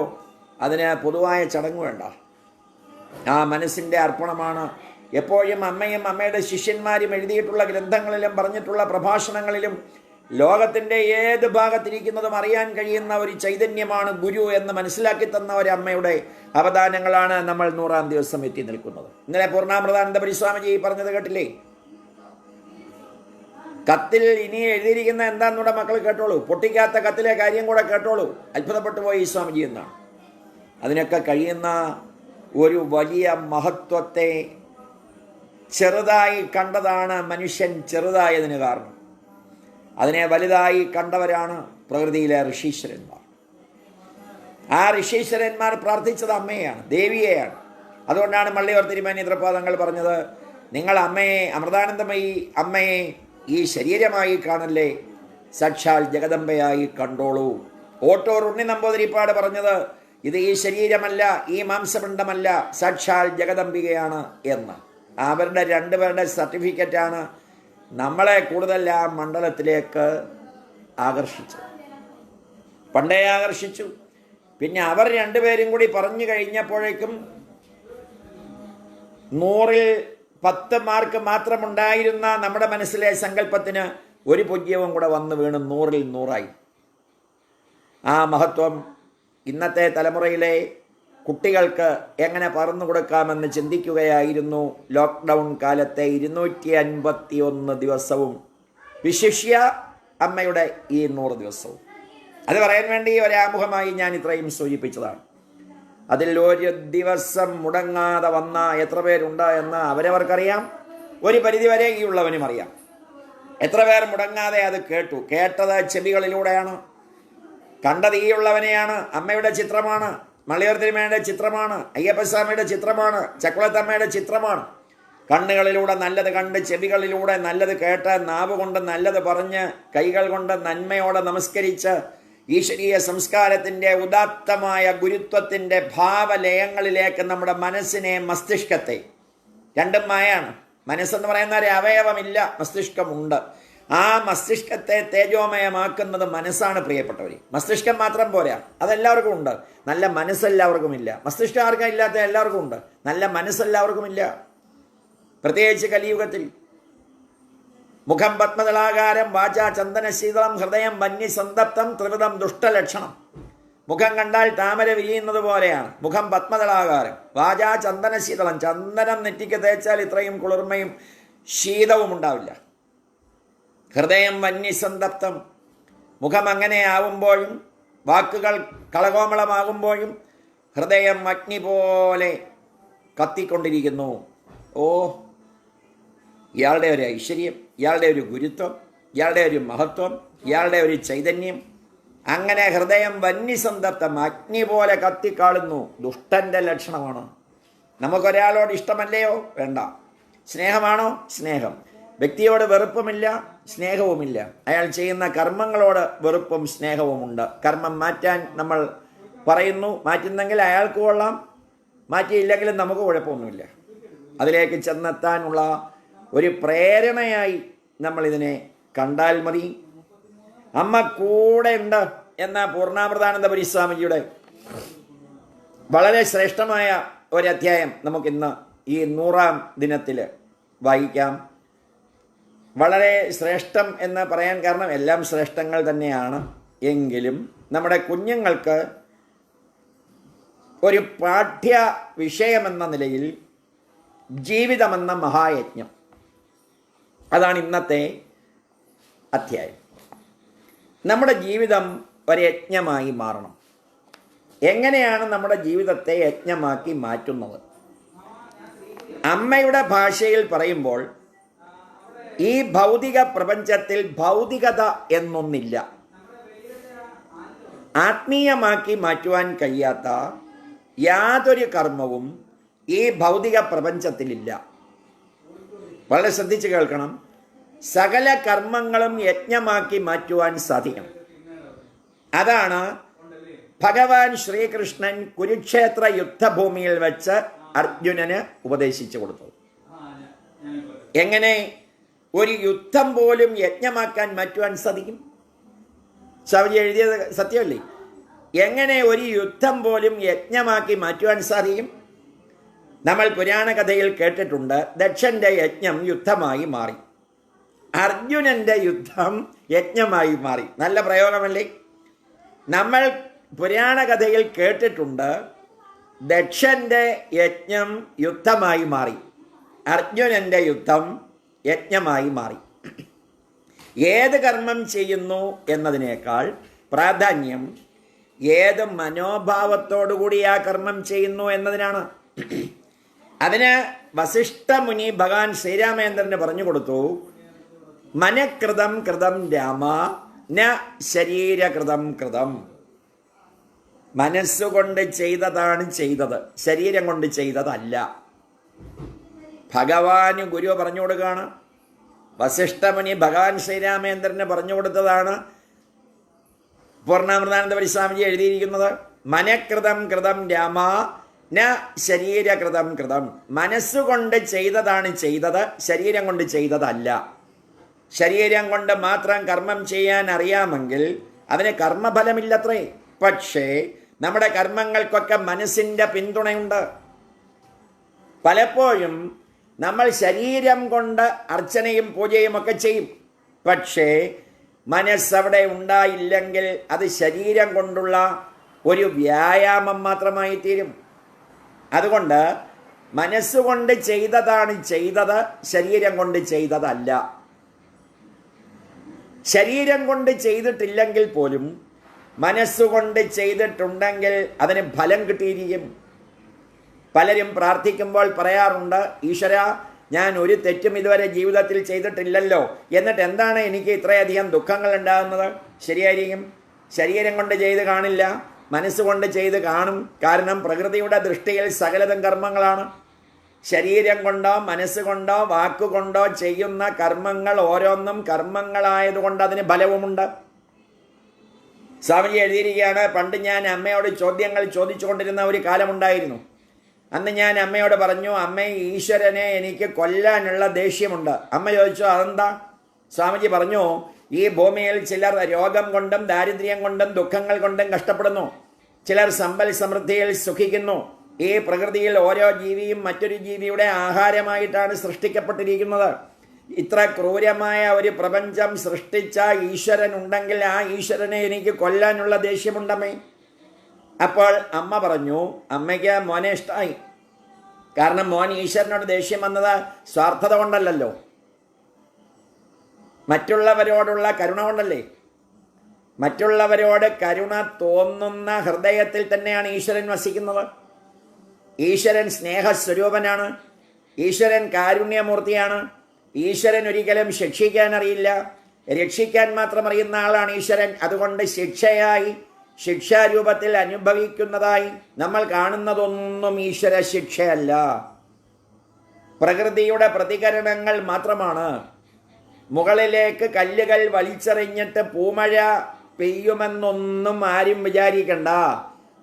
അതിന് പൊതുവായ ചടങ്ങ് വേണ്ട. ആ മനസ്സിൻ്റെ അർപ്പണമാണ് എപ്പോഴും അമ്മയും അമ്മയുടെ ശിഷ്യന്മാരും എഴുതിയിട്ടുള്ള ഗ്രന്ഥങ്ങളിലും പറഞ്ഞിട്ടുള്ള പ്രഭാഷണങ്ങളിലും ലോകത്തിൻ്റെ ഏത് ഭാഗത്തിരിക്കുന്നതും അറിയാൻ കഴിയുന്ന ഒരു ചൈതന്യമാണ് ഗുരു എന്ന് മനസ്സിലാക്കി തന്ന ഒരു അമ്മയുടെ അവദാനങ്ങളാണ് നമ്മൾ 100-ാം ദിവസം എത്തി നിൽക്കുന്നത്. ഇന്നലെ പൂർണ്ണാമൃതാനന്ദപുരി സ്വാമിജി പറഞ്ഞത് കേട്ടില്ലേ? കത്തിൽ ഇനി എഴുതിയിരിക്കുന്ന എന്താണെന്നൂടെ മക്കൾ കേട്ടോളൂ. പൊട്ടിക്കാത്ത കത്തിലെ കാര്യം കൂടെ കേട്ടോളൂ. അത്ഭുതപ്പെട്ടു പോയി ഈ സ്വാമിജി എന്നാണ്. അതിനൊക്കെ കഴിയുന്ന ഒരു വലിയ മഹത്വത്തെ ചെറുതായി കണ്ടതാണ് മനുഷ്യൻ ചെറുതായതിന് കാരണം. അതിനെ വലുതായി കണ്ടവരാണ് പ്രകൃതിയിലെ ഋഷീശ്വരന്മാർ. ആ ഋഷീശ്വരന്മാർ പ്രാർത്ഥിച്ചത് അമ്മയെയാണ്, ദേവിയെയാണ്. അതുകൊണ്ടാണ് മള്ളിയൂർ തിരുമേനി തൃപ്പാദങ്ങൾ പറഞ്ഞത്, നിങ്ങൾ അമ്മയെ, അമൃതാനന്ദമയി അമ്മയെ ഈ ശരീരമായി കാണല്ലേ, സാക്ഷാൽ ജഗദംബയായി കണ്ടോളൂ. ഓട്ടൂർ ഉണ്ണി നമ്പൂതിരിപ്പാട് പറഞ്ഞത് ഇത് ഈ ശരീരമല്ല, ഈ മാംസപിണ്ഡമല്ല, സാക്ഷാൽ ജഗദംബികയാണ് എന്ന്. അവരുടെ രണ്ടുപേരുടെ സർട്ടിഫിക്കറ്റാണ് നമ്മളെ കൂടുതൽ ആ മണ്ഡലത്തിലേക്ക് ആകർഷിച്ചത്. പണ്ടേ ആകർഷിച്ചു. പിന്നെ അവർ രണ്ടുപേരും കൂടി പറഞ്ഞു കഴിഞ്ഞപ്പോഴേക്കും 100-ൽ 10 മാർക്ക് മാത്രമുണ്ടായിരുന്ന നമ്മുടെ മനസ്സിലെ സങ്കല്പത്തിന് ഒരു പൂജ്യവും കൂടെ വന്ന് വീണ് 100-ൽ 100ആയി. ആ മഹത്വം ഇന്നത്തെ തലമുറയിലെ കുട്ടികൾക്ക് എങ്ങനെ പകർന്നു കൊടുക്കാമെന്ന് ചിന്തിക്കുകയായിരുന്നു ലോക്ക്ഡൗൺ കാലത്തെ 251 ദിവസവും, വിശിഷ്യ അമ്മയുടെ ഈ 100 ദിവസവും. അത് പറയാൻ വേണ്ടി ഒരാമുഖമായി ഞാൻ ഇത്രയും സൂചിപ്പിച്ചതാണ്. അതിൽ ഒരു ദിവസം മുടങ്ങാതെ വന്ന എത്ര പേരുണ്ട് എന്ന് അവരവർക്കറിയാം. ഒരു പരിധിവരെ ഈ ഉള്ളവനും അറിയാം. എത്ര പേർ മുടങ്ങാതെ അത് കേട്ടു. കേട്ടത് ചെവികളിലൂടെയാണ്, കണ്ടത് ഈ ഉള്ളവനെയാണ്. അമ്മയുടെ ചിത്രമാണ്, മള്ളിയൂർ തിരുമേനിയുടെ ചിത്രമാണ്, അയ്യപ്പസ്വാമിയുടെ ചിത്രമാണ്, ചക്കുളത്തമ്മയുടെ ചിത്രമാണ്. കണ്ണുകളിലൂടെ നല്ലത് കണ്ട്, ചെവികളിലൂടെ നല്ലത് കേട്ട്, നാവ് കൊണ്ട് നല്ലത് പറഞ്ഞ്, കൈകൾ കൊണ്ട് നന്മയോടെ നമസ്കരിച്ച്, ഈശ്വരീയ സംസ്കാരത്തിൻ്റെ ഉദാത്തമായ ഗുരുത്വത്തിൻ്റെ ഭാവലയങ്ങളിലേക്ക് നമ്മുടെ മനസ്സിനെ, മസ്തിഷ്കത്തെ, രണ്ടും മായാണ്. മനസ്സെന്ന് പറയുന്ന ഒരു അവയവമില്ല, മസ്തിഷ്കമുണ്ട്. ആ മസ്തിഷ്കത്തെ തേജോമയമാക്കുന്നത് മനസ്സാണ് പ്രിയപ്പെട്ടവർ. മസ്തിഷ്കം മാത്രം പോരാ, അതെല്ലാവർക്കും ഉണ്ട്. നല്ല മനസ്സെല്ലാവർക്കും ഇല്ല. മസ്തിഷ്കം ആർക്കും ഇല്ലാത്ത എല്ലാവർക്കും ഉണ്ട്. നല്ല മനസ്സെല്ലാവർക്കും ഇല്ല. പ്രത്യേകിച്ച് കലിയുഗത്തിൽ. മുഖം പത്മദളാകാരം, വാച ചന്ദനശീതളം, ഹൃദയം വന്യസന്തപ്തം, ത്രിവിധം ദുഷ്ടലക്ഷണം. മുഖം കണ്ടാൽ താമര വിരിയുന്നത് പോലെയാണ്. മുഖം പത്മദളാകാരം, വാച ചന്ദനശീതളം. ചന്ദനം നെറ്റിക്ക് തേച്ചാൽ ഇത്രയും കുളിർമയും ശീതവും ഉണ്ടാവില്ല. ഹൃദയം വന്യസന്തപ്തം. മുഖം അങ്ങനെ ആവുമ്പോഴും, വാക്കുകൾ കളകോമളമാകുമ്പോഴും ഹൃദയം അഗ്നി പോലെ കത്തിക്കൊണ്ടിരിക്കുന്നു. ഓ, ഇയാളുടെ ഒരു ഐശ്വര്യം, ഇയാളുടെ ഒരു ഗുരുത്വം, ഇയാളുടെ ഒരു മഹത്വം, ഇയാളുടെ ഒരു ചൈതന്യം. അങ്ങനെ ഹൃദയം വന്യസന്തപ്തം, അഗ്നി പോലെ കത്തിക്കാളുന്നു. ദുഷ്ടൻ്റെ ലക്ഷണമാണ്. നമുക്കൊരാളോട് ഇഷ്ടമല്ലയോ? വേണ്ട. സ്നേഹമാണോ? സ്നേഹം. വ്യക്തിയോട് വെറുപ്പുമില്ല, സ്നേഹവുമില്ല. അയാൾ ചെയ്യുന്ന കർമ്മങ്ങളോട് വെറുപ്പും സ്നേഹവുമുണ്ട്. കർമ്മം മാറ്റാൻ നമ്മൾ പറയുന്നു. മാറ്റുന്നെങ്കിൽ അയാൾക്ക് കൊള്ളാം, മാറ്റിയില്ലെങ്കിലും നമുക്ക് കുഴപ്പമൊന്നുമില്ല. അതിലേക്ക് ചെന്നെത്താനുള്ള ഒരു പ്രേരണയായി നമ്മളിതിനെ കണ്ടാൽ മതി. അമ്മ കൂടെ ഉണ്ട് എന്ന പൂർണ്ണാമൃതാനന്ദപുരി സ്വാമിജിയുടെ വളരെ ശ്രേഷ്ഠമായ ഒരധ്യായം നമുക്കിന്ന് ഈ 100-ാം ദിനത്തിൽ വായിക്കാം. വളരെ ശ്രേഷ്ഠം എന്ന് പറയാൻ കാരണം എല്ലാം ശ്രേഷ്ഠങ്ങൾ തന്നെയാണ്. എങ്കിലും നമ്മുടെ കുഞ്ഞുങ്ങൾക്ക് ഒരു പാഠ്യ വിഷയമെന്ന നിലയിൽ ജീവിതമെന്ന മഹായജ്ഞം, അതാണ് ഇന്നത്തെ അധ്യായം. നമ്മുടെ ജീവിതം ഒരു യജ്ഞമായി മാറണം. എങ്ങനെയാണ് നമ്മുടെ ജീവിതത്തെ യജ്ഞമാക്കി മാറ്റുന്നത്? അമ്മയുടെ ഭാഷയിൽ പറയുമ്പോൾ ഈ ഭൗതിക പ്രപഞ്ചത്തിൽ ഭൗതികത എന്നൊന്നില്ല. ആത്മീയമാക്കി മാറ്റുവാൻ കഴിയാത്ത യാതൊരു കർമ്മവും ഈ ഭൗതിക പ്രപഞ്ചത്തിലില്ല. വളരെ ശ്രദ്ധിച്ച് കേൾക്കണം. സകല കർമ്മങ്ങളും യജ്ഞമാക്കി മാറ്റുവാൻ സാധിക്കണം. അതാണ് ഭഗവാൻ ശ്രീകൃഷ്ണൻ കുരുക്ഷേത്ര യുദ്ധഭൂമിയിൽ വെച്ച് അർജുനന് ഉപദേശിച്ചു കൊടുത്തത്. എങ്ങനെ ഒരു യുദ്ധം പോലും യജ്ഞമാക്കാൻ മാറ്റുവാൻ സാധിക്കും? സ്വാമിജി എഴുതിയത് സത്യമല്ലേ? എങ്ങനെ ഒരു യുദ്ധം പോലും യജ്ഞമാക്കി മാറ്റുവാൻ സാധിക്കും? നമ്മൾ പുരാണ കഥയിൽ കേട്ടിട്ടുണ്ട്, ദക്ഷന്റെ യജ്ഞം യുദ്ധമായി മാറി, അർജുനന്റെ യുദ്ധം യജ്ഞമായി മാറി. നല്ല പ്രയോഗമല്ലേ? നമ്മൾ പുരാണ കഥയിൽ കേട്ടിട്ടുണ്ട്, ദക്ഷന്റെ യജ്ഞം യുദ്ധമായി മാറി, അർജുനന്റെ യുദ്ധം യജ്ഞമായി മാറി. ഏത് കർമ്മം ചെയ്യുന്നു എന്നതിനേക്കാൾ പ്രാധാന്യം ഏത് മനോഭാവത്തോടുകൂടി ആ കർമ്മം ചെയ്യുന്നു എന്നതിനാണ്. അതിന് വസിഷ്ഠ മുനി ഭഗവാൻ ശ്രീരാമേന്ദ്രന് പറഞ്ഞു കൊടുത്തു, മനഃകൃതം കൃതം രാമ ന ശരീരകൃതം കൃതം. മനസ്സുകൊണ്ട് ചെയ്തതാണ് ചെയ്തത്, ശരീരം കൊണ്ട് ചെയ്തതല്ല. ഭഗവാന് ഗുരു പറഞ്ഞു കൊടുക്കുകയാണ്. വസിഷ്ഠമുനി ഭഗവാൻ ശ്രീരാമേന്ദ്രന് പറഞ്ഞു കൊടുത്തതാണ് പൂർണ്ണാമൃതാനന്ദപുരി സ്വാമിജി എഴുതിയിരിക്കുന്നത്. മനഃകൃതം കൃതം രാമ ന ശരീരകൃതം കൃതം. മനസ്സുകൊണ്ട് ചെയ്തതാണ് ചെയ്തത്, ശരീരം കൊണ്ട് ചെയ്തതല്ല. ശരീരം കൊണ്ട് മാത്രം കർമ്മം ചെയ്യാൻ അറിയാമെങ്കിൽ അതിന് കർമ്മഫലമില്ലത്രേ. പക്ഷേ നമ്മുടെ കർമ്മങ്ങൾക്കൊക്കെ മനസ്സിൻ്റെ പിന്തുണയുണ്ട്. പലപ്പോഴും നമ്മൾ ശരീരം കൊണ്ട് അർച്ചനയും പൂജയും ഒക്കെ ചെയ്യും, പക്ഷേ മനസ്സവിടെ ഉണ്ടായില്ലെങ്കിൽ അത് ശരീരം കൊണ്ടുള്ള ഒരു വ്യായാമം മാത്രമായി തീരും. അതുകൊണ്ട് മനസ്സുകൊണ്ട് ചെയ്തതാണ് ചെയ്തത്, ശരീരം കൊണ്ട് ചെയ്തതല്ല. ശരീരം കൊണ്ട് ചെയ്തിട്ടില്ലെങ്കിൽ പോലും മനസ്സുകൊണ്ട് ചെയ്തിട്ടുണ്ടെങ്കിൽ അതിന് ഫലം കിട്ടിയിരിക്കും. പലരും പ്രാർത്ഥിക്കുമ്പോൾ പറയാറുണ്ട്, ഈശ്വര, ഞാൻ ഒരു തെറ്റും ഇതുവരെ ജീവിതത്തിൽ ചെയ്തിട്ടില്ലല്ലോ, എന്നിട്ട് എന്താണ് എനിക്ക് ഇത്രയധികം ദുഃഖങ്ങൾ ഉണ്ടാകുന്നത്? ശരിയായിരിക്കും, ശരീരം കൊണ്ട് ചെയ്ത് കാണില്ല, മനസ്സുകൊണ്ട് ചെയ്ത് കാണും. കാരണം പ്രകൃതിയുടെ ദൃഷ്ടിയിൽ സകലതും കർമ്മങ്ങളാണ്. ശരീരം കൊണ്ടോ മനസ്സുകൊണ്ടോ വാക്കുകൊണ്ടോ ചെയ്യുന്ന കർമ്മങ്ങൾ ഓരോന്നും കർമ്മങ്ങളായതുകൊണ്ട് അതിന് ഫലവുമുണ്ട്. സ്വാമിജി എഴുതിയിരിക്കുകയാണ്, പണ്ട് ഞാൻ അമ്മയോട് ചോദ്യങ്ങൾ ചോദിച്ചുകൊണ്ടിരുന്ന ഒരു കാലമുണ്ടായിരുന്നു. അന്ന് ഞാൻ അമ്മയോട് പറഞ്ഞു, അമ്മ, ഈശ്വരനെ എനിക്ക് കൊല്ലാനുള്ള ദേഷ്യമുണ്ട്. അമ്മ ചോദിച്ചു, അതെന്താ? സ്വാമിജി പറഞ്ഞു, ഈ ഭൂമിയിൽ ചിലർ രോഗം കൊണ്ടും ദാരിദ്ര്യം കൊണ്ടും ദുഃഖങ്ങൾ കൊണ്ടും കഷ്ടപ്പെടുന്നു, ചിലർ സമ്പൽ സമൃദ്ധിയിൽ സുഖിക്കുന്നു. ഈ പ്രകൃതിയിൽ ഓരോ ജീവിയും മറ്റൊരു ജീവിയുടെ ആഹാരമായിട്ടാണ് സൃഷ്ടിക്കപ്പെട്ടിരിക്കുന്നത്. ഇത്ര ക്രൂരമായ ഒരു പ്രപഞ്ചം സൃഷ്ടിച്ച ഈശ്വരൻ ഉണ്ടെങ്കിൽ ആ ഈശ്വരനെ എനിക്ക് കൊല്ലാനുള്ള ദേഷ്യമുണ്ടമ്മേ. അപ്പോൾ അമ്മ പറഞ്ഞു, അമ്മയ്ക്ക് മോനെ ഇഷ്ടമായി. കാരണം മോൻ ഈശ്വരനോട് ദേഷ്യം വന്നത് സ്വാർത്ഥത കൊണ്ടല്ലല്ലോ, മറ്റുള്ളവരോടുള്ള കരുണ കൊണ്ടല്ലേ. മറ്റുള്ളവരോട് കരുണ തോന്നുന്ന ഹൃദയത്തിൽ തന്നെയാണ് ഈശ്വരൻ വസിക്കുന്നത്. ഈശ്വരൻ സ്നേഹസ്വരൂപനാണ്, ഈശ്വരൻ കാരുണ്യമൂർത്തിയാണ്. ഈശ്വരൻ ഒരിക്കലും ശിക്ഷിക്കാൻ അറിയില്ല, രക്ഷിക്കാൻ മാത്രം അറിയുന്ന ആളാണ് ഈശ്വരൻ. അതുകൊണ്ട് ശിക്ഷയായി, ശിക്ഷാരൂപത്തിൽ അനുഭവിക്കുന്നതായി നമ്മൾ കാണുന്നതൊന്നും ഈശ്വര ശിക്ഷയല്ല, പ്രകൃതിയുടെ പ്രതികരണങ്ങൾ മാത്രമാണ്. മുകളിലേക്ക് കല്ലുകൾ വലിച്ചെറിഞ്ഞിട്ട് പൂമഴ പെയ്യുമെന്നൊന്നും ആരും വിചാരിക്കണ്ട.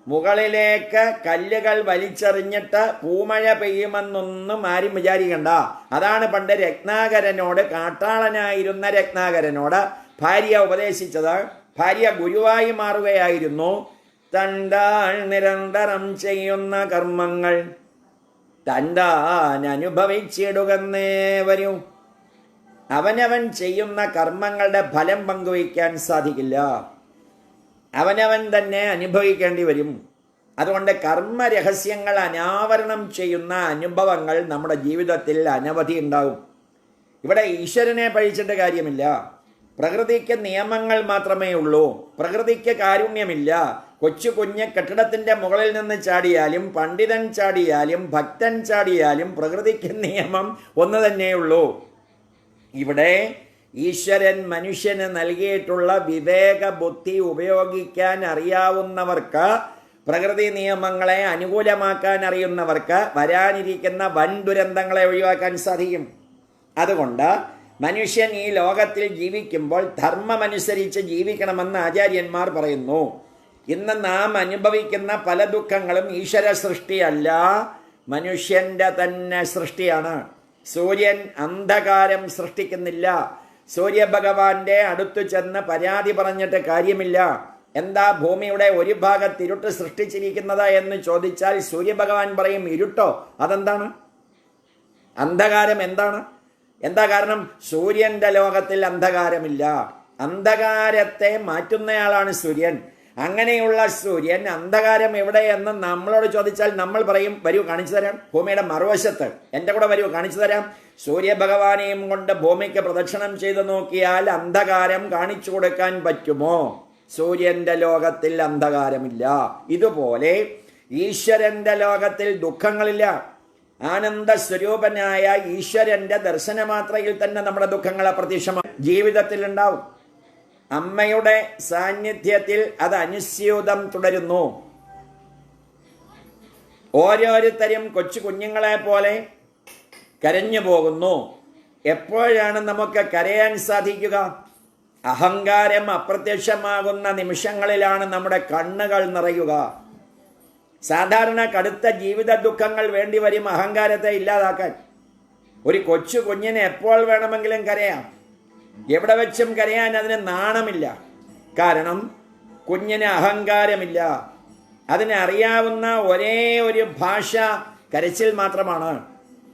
മുകളിലേക്ക് കല്ലുകൾ വലിച്ചെറിഞ്ഞിട്ട് പൂമഴ പെയ്യുമെന്നൊന്നും ആരും വിചാരിക്കണ്ട. അതാണ് പണ്ട് രത്നാകരനോട്, കാട്ടാളനായിരുന്ന രത്നാകരനോട് ഭാര്യ ഉപദേശിച്ചത്. ഭാര്യ ഗുരുവായി മാറുകയായിരുന്നു. തണ്ടാൾ നിരന്തരം ചെയ്യുന്ന കർമ്മങ്ങൾ തണ്ടാൻ അനുഭവിച്ചിടുകന്നേ വരൂ. അവനവൻ ചെയ്യുന്ന കർമ്മങ്ങളുടെ ഫലം പങ്കുവയ്ക്കാൻ സാധിക്കില്ല, അവനവൻ തന്നെ അനുഭവിക്കേണ്ടി വരും. അതുകൊണ്ട് കർമ്മരഹസ്യങ്ങൾ അനാവരണം ചെയ്യുന്ന അനുഭവങ്ങൾ നമ്മുടെ ജീവിതത്തിൽ അനവധി ഉണ്ടാകും. ഇവിടെ ഈശ്വരനെ പഴിച്ചിട്ട് കാര്യമില്ല. പ്രകൃതിക്ക് നിയമങ്ങൾ മാത്രമേ ഉള്ളൂ. പ്രകൃതിക്ക് കാരുണ്യമില്ല. കൊച്ചു കുഞ്ഞ് കെട്ടിടത്തിൻ്റെ മുകളിൽ നിന്ന് ചാടിയാലും, പണ്ഡിതൻ ചാടിയാലും, ഭക്തൻ ചാടിയാലും പ്രകൃതിക്ക് നിയമം ഒന്ന് തന്നെയുള്ളൂ. ഇവിടെ ഈശ്വരൻ മനുഷ്യന് നൽകിയിട്ടുള്ള വിവേക ബുദ്ധി ഉപയോഗിക്കാൻ അറിയാവുന്നവർക്ക്, പ്രകൃതി നിയമങ്ങളെ അനുകൂലമാക്കാൻ അറിയുന്നവർക്ക് വരാനിരിക്കുന്ന വൻ ദുരന്തങ്ങളെ ഒഴിവാക്കാൻ സാധിക്കും. അതുകൊണ്ട് മനുഷ്യൻ ഈ ലോകത്തിൽ ജീവിക്കുമ്പോൾ ധർമ്മമനുസരിച്ച് ജീവിക്കണമെന്ന് ആചാര്യന്മാർ പറയുന്നു. ഇന്ന് നാം അനുഭവിക്കുന്ന പല ദുഃഖങ്ങളും ഈശ്വര സൃഷ്ടിയല്ല, മനുഷ്യൻ്റെ തന്നെ സൃഷ്ടിയാണ്. സൂര്യൻ അന്ധകാരം സൃഷ്ടിക്കുന്നില്ല. സൂര്യഭഗവാന്റെ അടുത്തു ചെന്ന് പരാതി പറഞ്ഞിട്ട് കാര്യമില്ല. എന്താ ഭൂമിയുടെ ഒരു ഭാഗത്ത് ഇരുട്ട് സൃഷ്ടിച്ചിരിക്കുന്നത് എന്ന് ചോദിച്ചാൽ സൂര്യഭഗവാൻ പറയും, ഇരുട്ടോ? അതെന്താണ്? അന്ധകാരം എന്താണ്? എന്താ കാരണം? സൂര്യന്റെ ലോകത്തിൽ അന്ധകാരമില്ല. അന്ധകാരത്തെ മാറ്റുന്നയാളാണ് സൂര്യൻ. അങ്ങനെയുള്ള സൂര്യൻ അന്ധകാരം എവിടെയെന്ന് നമ്മളോട് ചോദിച്ചാൽ നമ്മൾ പറയും, വരൂ കാണിച്ചു തരാം, ഭൂമിയുടെ മറുവശത്ത് എൻ്റെ കൂടെ വരൂ കാണിച്ചു തരാം. സൂര്യഭഗവാനെയും കൊണ്ട് ഭൂമിക്ക് പ്രദക്ഷിണം ചെയ്തു നോക്കിയാൽ അന്ധകാരം കാണിച്ചു കൊടുക്കാൻ പറ്റുമോ? സൂര്യന്റെ ലോകത്തിൽ അന്ധകാരമില്ല. ഇതുപോലെ ഈശ്വരന്റെ ലോകത്തിൽ ദുഃഖങ്ങളില്ല. ആനന്ദ സ്വരൂപനായ ഈശ്വരന്റെ ദർശനമാത്രയിൽ തന്നെ നമ്മുടെ ദുഃഖങ്ങൾ അപ്രത്യക്ഷമായി ജീവിതത്തിൽ ഉണ്ടാവും. അമ്മയുടെ സാന്നിധ്യത്തിൽ അത് അനുസ്യൂതം തുടരുന്നു. ഓരോരുത്തരും കൊച്ചു കുഞ്ഞുങ്ങളെ പോലെ കരഞ്ഞു പോകുന്നു. എപ്പോഴാണ് നമുക്ക് കരയാൻ സാധിക്കുക? അഹങ്കാരം അപ്രത്യക്ഷമാകുന്ന നിമിഷങ്ങളിലാണ് നമ്മുടെ കണ്ണുകൾ നിറയുക. സാധാരണ കടുത്ത ജീവിത ദുഃഖങ്ങൾ വേണ്ടിവരും അഹങ്കാരത്തെ ഇല്ലാതാക്കാൻ. ഒരു കൊച്ചു കുഞ്ഞിന് എപ്പോൾ വേണമെങ്കിലും കരയാം, എവിടെ വെച്ചും കരയാൻ അതിന് നാണമില്ല. കാരണം കുഞ്ഞിന് അഹങ്കാരമില്ല. അതിനറിയാവുന്ന ഒരേ ഒരു ഭാഷ കരച്ചിൽ മാത്രമാണ്.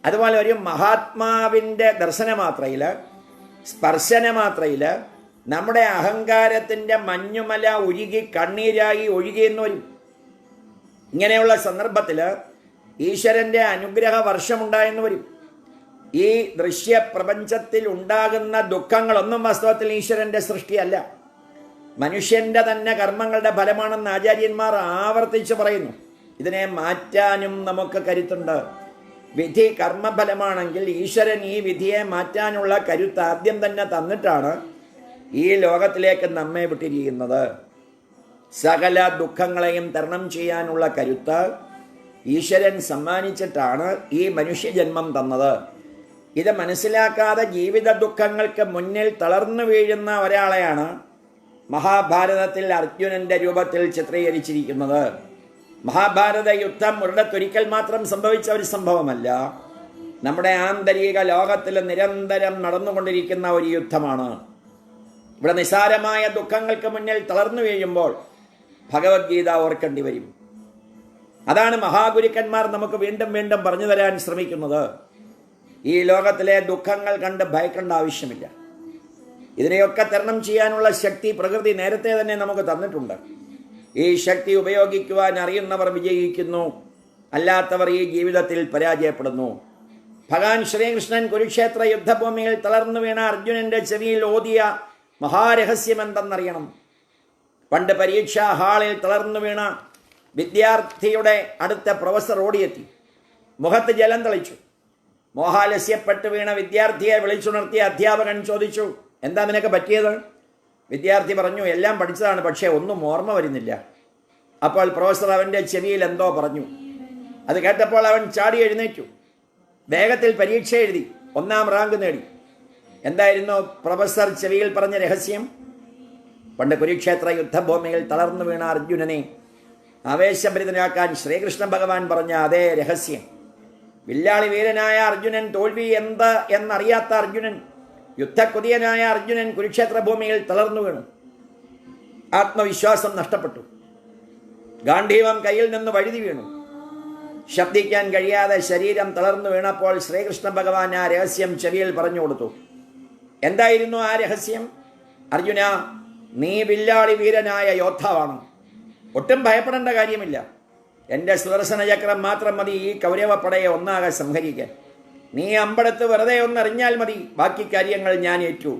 അതുപോലെ ഒരു മഹാത്മാവിൻ്റെ ദർശനമാത്രയിൽ, സ്പർശനമാത്രയിൽ നമ്മുടെ അഹങ്കാരത്തിൻ്റെ മഞ്ഞുമല ഉരുകി കണ്ണീരായി ഒഴുകിയെന്ന് വരും. ഇങ്ങനെയുള്ള സന്ദർഭത്തിൽ ഈശ്വരൻ്റെ അനുഗ്രഹ വർഷമുണ്ടായെന്ന് വരും. ഈ ദൃശ്യപ്രപഞ്ചത്തിൽ ഉണ്ടാകുന്ന ദുഃഖങ്ങളൊന്നും വാസ്തവത്തിൽ ഈശ്വരൻ്റെ സൃഷ്ടിയല്ല, മനുഷ്യൻ്റെ തന്നെ കർമ്മങ്ങളുടെ ഫലമാണെന്ന് ആചാര്യന്മാർ ആവർത്തിച്ച് പറയുന്നു. ഇതിനെ മാറ്റാനും നമുക്ക് കരുത്തുണ്ട്. വിധി കർമ്മഫലമാണെങ്കിൽ ഈശ്വരൻ ഈ വിധിയെ മാറ്റാനുള്ള കരുത്ത് ആദ്യം തന്നെ തന്നിട്ടാണ് ഈ ലോകത്തിലേക്ക് നമ്മെ വിട്ടിരിക്കുന്നത്. സകല ദുഃഖങ്ങളെയും തരണം ചെയ്യാനുള്ള കരുത്ത് ഈശ്വരൻ സമ്മാനിച്ചിട്ടാണ് ഈ മനുഷ്യജന്മം തന്നത്. ഇത് മനസ്സിലാക്കാതെ ജീവിത ദുഃഖങ്ങൾക്ക് മുന്നിൽ തളർന്നു വീഴുന്ന ഒരാളെയാണ് മഹാഭാരതത്തിൽ അർജുനന്റെ രൂപത്തിൽ ചിത്രീകരിച്ചിരിക്കുന്നത്. മഹാഭാരത യുദ്ധം ഒരിടത്തൊരിക്കൽ മാത്രം സംഭവിച്ച ഒരു സംഭവമല്ല, നമ്മുടെ ആന്തരിക ലോകത്തിൽ നിരന്തരം നടന്നുകൊണ്ടിരിക്കുന്ന ഒരു യുദ്ധമാണ്. ഇവിടെ നിസാരമായ ദുഃഖങ്ങൾക്ക് മുന്നിൽ തളർന്നു വീഴുമ്പോൾ ഭഗവത്ഗീത ഓർക്കേണ്ടി വരും. അതാണ് മഹാഗുരുക്കന്മാർ നമുക്ക് വീണ്ടും വീണ്ടും പറഞ്ഞു തരാൻ ശ്രമിക്കുന്നത്. ഈ ലോകത്തിലെ ദുഃഖങ്ങൾ കണ്ട് ഭയക്കേണ്ട ആവശ്യമില്ല. ഇതിനെയൊക്കെ തരണം ചെയ്യാനുള്ള ശക്തി പ്രകൃതി നേരത്തെ തന്നെ നമുക്ക് തന്നിട്ടുണ്ട്. ഈ ശക്തി ഉപയോഗിക്കുവാൻ അറിയുന്നവർ വിജയിക്കുന്നു, അല്ലാത്തവർ ഈ ജീവിതത്തിൽ പരാജയപ്പെടുന്നു. ഭഗവാൻ ശ്രീകൃഷ്ണൻ കുരുക്ഷേത്ര യുദ്ധഭൂമിയിൽ തളർന്നു വീണ അർജുനന്റെ ചെവിയിൽ ഓതിയ മഹാരഹസ്യം എന്തെന്നറിയണം. പണ്ട് പരീക്ഷാ ഹാളിൽ തളർന്നു വീണ വിദ്യാർത്ഥിയുടെ അടുത്ത പ്രൊഫസർ ഓടിയെത്തി, മുഖത്ത് ജലം തളിച്ചു. മോഹാലസ്യപ്പെട്ട് വീണ വിദ്യാർത്ഥിയെ വിളിച്ചുണർത്തിയ അധ്യാപകൻ ചോദിച്ചു, എന്താ നിനക്ക് പറ്റിയത്? വിദ്യാർത്ഥി പറഞ്ഞു, എല്ലാം പഠിച്ചതാണ്, പക്ഷേ ഒന്നും ഓർമ്മ വരുന്നില്ല. അപ്പോൾ പ്രൊഫസർ അവൻ്റെ ചെവിയിൽ എന്തോ പറഞ്ഞു. അത് കേട്ടപ്പോൾ അവൻ ചാടി എഴുന്നേറ്റു, വേഗത്തിൽ പരീക്ഷ എഴുതി 1ാം റാങ്ക് നേടി. എന്തായിരുന്നു പ്രൊഫസർ ചെവിയിൽ പറഞ്ഞ രഹസ്യം? പണ്ട് കുരുക്ഷേത്ര യുദ്ധഭൂമിയിൽ തളർന്നു വീണ അർജുനനെ ആവേശഭരിതനാക്കാൻ ശ്രീകൃഷ്ണ ഭഗവാൻ പറഞ്ഞ അതേ രഹസ്യം. വില്ലാളി വീരനായ അർജുനൻ, തോൽവി എന്ത് എന്നറിയാത്ത അർജുനൻ, യുദ്ധക്കൊതിയനായ അർജുനൻ കുരുക്ഷേത്ര ഭൂമിയിൽ തളർന്നു വീണു. ആത്മവിശ്വാസം നഷ്ടപ്പെട്ടു. ഗാന്ധീവം കയ്യിൽ നിന്ന് വഴുതി വീണു. ശബ്ദിക്കാൻ കഴിയാതെ ശരീരം തളർന്നു വീണപ്പോൾ ശ്രീകൃഷ്ണ ഭഗവാൻ ആ രഹസ്യം ചെവിയിൽ പറഞ്ഞു കൊടുത്തു. എന്തായിരുന്നു ആ രഹസ്യം? അർജുന, നീ വില്ലാളി വീരനായ യോദ്ധാവാണ്. ഒട്ടും ഭയപ്പെടേണ്ട കാര്യമില്ല. എൻ്റെ സുദർശന ചക്രം മാത്രം മതി ഈ കൗരവപ്പടയെ ഒന്നാകെ സംഹരിക്കാൻ. നീ അമ്പടത്ത് വെറുതെ ഒന്നറിഞ്ഞാൽ മതി, ബാക്കി കാര്യങ്ങൾ ഞാൻ ഏറ്റു.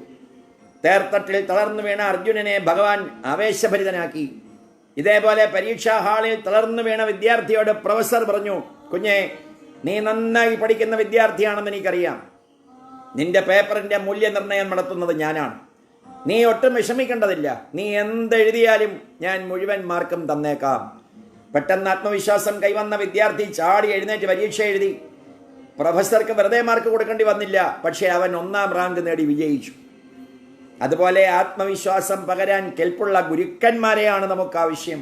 തേർത്തട്ടിൽ തളർന്നു വീണ അർജുനനെ ഭഗവാൻ ആവേശഭരിതനാക്കി. ഇതേപോലെ പരീക്ഷാ ഹാളിൽ തളർന്നു വീണ വിദ്യാർത്ഥിയോട് പ്രൊഫസർ പറഞ്ഞു, കുഞ്ഞെ, നീ നന്നായി പഠിക്കുന്ന വിദ്യാർത്ഥിയാണെന്ന് എനിക്കറിയാം. നിന്റെ പേപ്പറിന്റെ മൂല്യനിർണ്ണയം നടത്തുന്നത് ഞാനാണ്. നീ ഒട്ടും വിഷമിക്കേണ്ടതില്ല. നീ എന്തെഴുതിയാലും ഞാൻ മുഴുവൻ മാർക്കും തന്നേക്കാം. പെട്ടെന്ന് ആത്മവിശ്വാസം കൈവന്ന വിദ്യാർത്ഥി ചാടി എഴുന്നേറ്റ് പരീക്ഷ എഴുതി. പ്രൊഫസർക്ക് വെറുതെ മാർക്ക് കൊടുക്കേണ്ടി വന്നില്ല. പക്ഷേ അവൻ 1ാം റാങ്ക് നേടി വിജയിച്ചു. അതുപോലെ ആത്മവിശ്വാസം പകരാൻ കെൽപ്പുള്ള ഗുരുക്കന്മാരെയാണ് നമുക്ക് ആവശ്യം.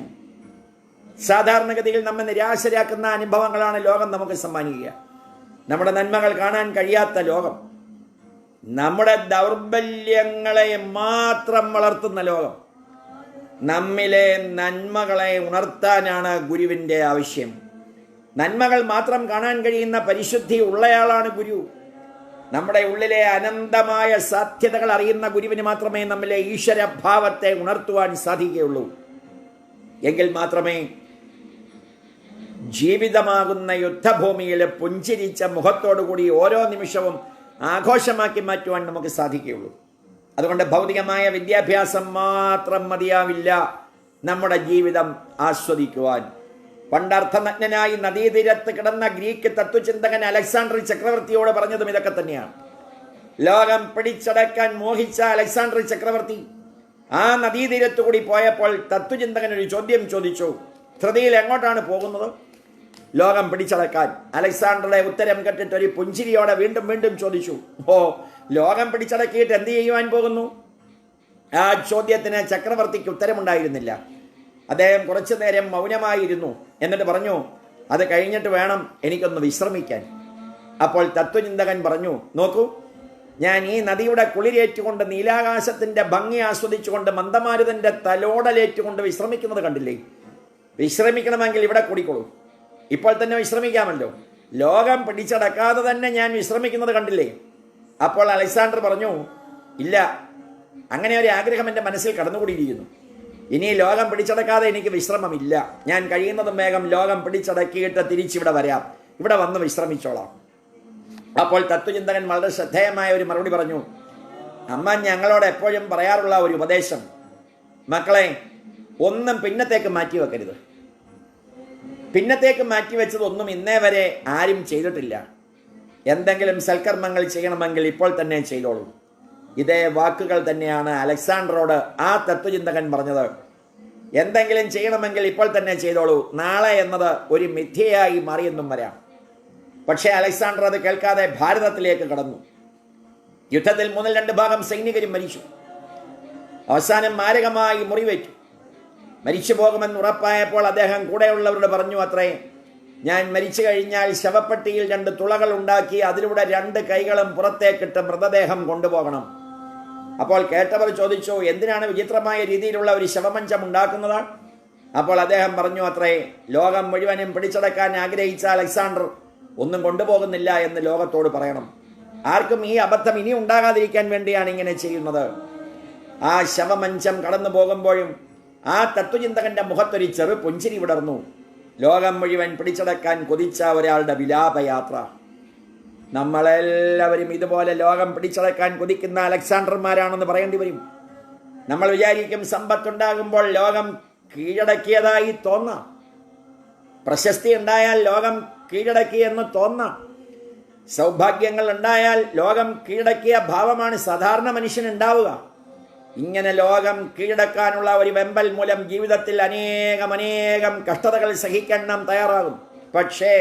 സാധാരണഗതിയിൽ നമ്മെ നിരാശരാക്കുന്ന അനുഭവങ്ങളാണ് ലോകം നമുക്ക് സമ്മാനിക്കുക. നമ്മുടെ നന്മകൾ കാണാൻ കഴിയാത്ത ലോകം, നമ്മുടെ ദൗർബല്യങ്ങളെ മാത്രം വളർത്തുന്ന ലോകം. നമ്മിലെ നന്മകളെ ഉണർത്താനാണ് ഗുരുവിൻ്റെ ആവശ്യം. നന്മകൾ മാത്രം കാണാൻ കഴിയുന്ന പരിശുദ്ധി ഉള്ളയാളാണ് ഗുരു. നമ്മുടെ ഉള്ളിലെ അനന്തമായ സാധ്യതകൾ അറിയുന്ന ഗുരുവിന് മാത്രമേ നമ്മിലെ ഈശ്വരഭാവത്തെ ഉണർത്തുവാൻ സാധിക്കുകയുള്ളൂ. എങ്കിൽ മാത്രമേ ജീവിതമാകുന്ന യുദ്ധഭൂമിയിൽ പുഞ്ചിരിച്ച മുഖത്തോടുകൂടി ഓരോ നിമിഷവും ആഘോഷമാക്കി മാറ്റുവാൻ നമുക്ക് സാധിക്കുകയുള്ളൂ. അതുകൊണ്ട് ഭൗതികമായ വിദ്യാഭ്യാസം മാത്രം മതിയാവില്ല നമ്മുടെ ജീവിതം ആസ്വദിക്കുവാൻ. പണ്ട് അർത്ഥനഗ്നനായി നദീതീരത്ത് കിടന്ന ഗ്രീക്ക് തത്വചിന്തകൻ അലക്സാണ്ടർ ചക്രവർത്തിയോട് പറഞ്ഞതും ഇതൊക്കെ തന്നെയാണ്. ലോകം പിടിച്ചടക്കാൻ മോഹിച്ച അലക്സാണ്ടർ ചക്രവർത്തി ആ നദീതീരത്തു കൂടി പോയപ്പോൾ തത്വചിന്തകൻ ഒരു ചോദ്യം ചോദിച്ചു. ധൃതിയിൽ എങ്ങോട്ടാണ് പോകുന്നത്? ലോകം പിടിച്ചടക്കാൻ. അലക്സാണ്ടറുടെ ഉത്തരം കേട്ടിട്ട് ഒരു പുഞ്ചിരിയോടെ വീണ്ടും വീണ്ടും ചോദിച്ചു, ഓ, ലോകം പിടിച്ചടക്കിയിട്ട് എന്ത് ചെയ്യുവാൻ പോകുന്നു? ആ ചോദ്യത്തിന് ചക്രവർത്തിക്ക് ഉത്തരമുണ്ടായിരുന്നില്ല. അദ്ദേഹം കുറച്ചു നേരം മൗനമായിരുന്നു. എന്നിട്ട് പറഞ്ഞു, അത് കഴിഞ്ഞിട്ട് വേണം എനിക്കൊന്ന് വിശ്രമിക്കാൻ. അപ്പോൾ തത്വചിന്തകൻ പറഞ്ഞു, നോക്കൂ, ഞാൻ ഈ നദിയുടെ കുളിരേറ്റുകൊണ്ട് നീലാകാശത്തിന്റെ ഭംഗി ആസ്വദിച്ചുകൊണ്ട് മന്ദമാരുതന്റെ തലോടലേറ്റുകൊണ്ട് വിശ്രമിക്കുന്നത് കണ്ടില്ലേ? വിശ്രമിക്കണമെങ്കിൽ ഇവിടെ കൂടിക്കോളൂ. ഇപ്പോൾ തന്നെ വിശ്രമിക്കാമല്ലോ. ലോകം പിടിച്ചടക്കാതെ തന്നെ ഞാൻ വിശ്രമിക്കുന്നത് കണ്ടില്ലേ? അപ്പോൾ അലക്സാണ്ടർ പറഞ്ഞു, ഇല്ല, അങ്ങനെ ഒരു ആഗ്രഹം എൻ്റെ മനസ്സിൽ കടന്നുകൂടിയിരിക്കുന്നു. ഇനി ലോകം പിടിച്ചടക്കാതെ എനിക്ക് വിശ്രമമില്ല. ഞാൻ കഴിയുന്നതും വേഗം ലോകം പിടിച്ചടക്കിയിട്ട് തിരിച്ചിവിടെ വരാം. ഇവിടെ വന്ന് വിശ്രമിച്ചോളാം. അപ്പോൾ തത്വചിന്തകൻ വളരെ ശ്രദ്ധേയമായ ഒരു മറുപടി പറഞ്ഞു. അമ്മ ഞങ്ങളോട് എപ്പോഴും പറയാറുള്ള ഒരു ഉപദേശം, മക്കളെ, ഒന്നും പിന്നത്തേക്ക് മാറ്റി വെക്കരുത്. പിന്നത്തേക്ക് മാറ്റിവെച്ചതൊന്നും ഇന്നേ വരെ ആരും ചെയ്തിട്ടില്ല. എന്തെങ്കിലും സൽക്കർമ്മങ്ങൾ ചെയ്യണമെങ്കിൽ ഇപ്പോൾ തന്നെ ചെയ്തോളൂ. ഇതേ വാക്കുകൾ തന്നെയാണ് അലക്സാണ്ടറോട് ആ തത്വചിന്തകൻ പറഞ്ഞത്. എന്തെങ്കിലും ചെയ്യണമെങ്കിൽ ഇപ്പോൾ തന്നെ ചെയ്തോളൂ. നാളെ എന്നത് ഒരു മിഥ്യയായി മാറിയെന്നും വരാം. പക്ഷേ അലക്സാണ്ടർ അത് കേൾക്കാതെ ഭാരതത്തിലേക്ക് കടന്നു. യുദ്ധത്തിൽ 2 ഭാഗം സൈനികരും മരിച്ചു. അവസാനം മാരകമായി മുറിവേറ്റു. മരിച്ചു പോകുമെന്ന് ഉറപ്പായപ്പോൾ അദ്ദേഹം കൂടെയുള്ളവരോട് പറഞ്ഞു അത്രേ, ഞാൻ മരിച്ചു കഴിഞ്ഞാൽ ശവപ്പെട്ടിയിൽ 2 തുളകൾ ഉണ്ടാക്കി അതിലൂടെ 2 കൈകളും പുറത്തേക്കിട്ട് മൃതദേഹം കൊണ്ടുപോകണം. അപ്പോൾ കേട്ടവർ ചോദിച്ചു, എന്തിനാണ് വിചിത്രമായ രീതിയിലുള്ള ഒരു ശവമഞ്ചം ഉണ്ടാക്കുന്നത്? അപ്പോൾ അദ്ദേഹം പറഞ്ഞു അത്രേ, ലോകം മുഴുവനും പിടിച്ചടക്കാൻ ആഗ്രഹിച്ച അലക്സാണ്ടർ ഒന്നും കൊണ്ടുപോകുന്നില്ല എന്ന് ലോകത്തോട് പറയണം. ആർക്കും ഈ അബദ്ധം ഇനി ഉണ്ടാകാതിരിക്കാൻ വേണ്ടിയാണ് ഇങ്ങനെ ചെയ്യുന്നത്. ആ ശവമഞ്ചം കടന്നു പോകുമ്പോഴും ആ തത്വചിന്തകന്റെ മുഖത്തൊരു ചെറു പുഞ്ചിരി വിടർന്നു. ലോകം മുഴുവൻ പിടിച്ചടക്കാൻ കൊതിച്ച ഒരാളുടെ വിലാപയാത്ര. നമ്മളെല്ലാവരും ഇതുപോലെ ലോകം പിടിച്ചടക്കാൻ കൊതിക്കുന്ന അലക്സാണ്ടർമാരാണെന്ന് പറയേണ്ടി വരും. നമ്മൾ വിചാരിക്കും സമ്പത്തുണ്ടാകുമ്പോൾ ലോകം കീഴടക്കിയതായി തോന്നാം, പ്രശസ്തി ഉണ്ടായാൽ ലോകം കീഴടക്കി എന്ന് തോന്നാം, സൗഭാഗ്യങ്ങൾ ഉണ്ടായാൽ ലോകം കീഴടക്കിയ ഭാവമാണ് സാധാരണ മനുഷ്യനുണ്ടാവുക. ഇങ്ങനെ ലോകം കീഴടക്കാനുള്ള ഒരു വെമ്പൽ മൂലം ജീവിതത്തിൽ അനേകം കഷ്ടതകൾ സഹിക്കാൻ നാം തയ്യാറാകും. പക്ഷേ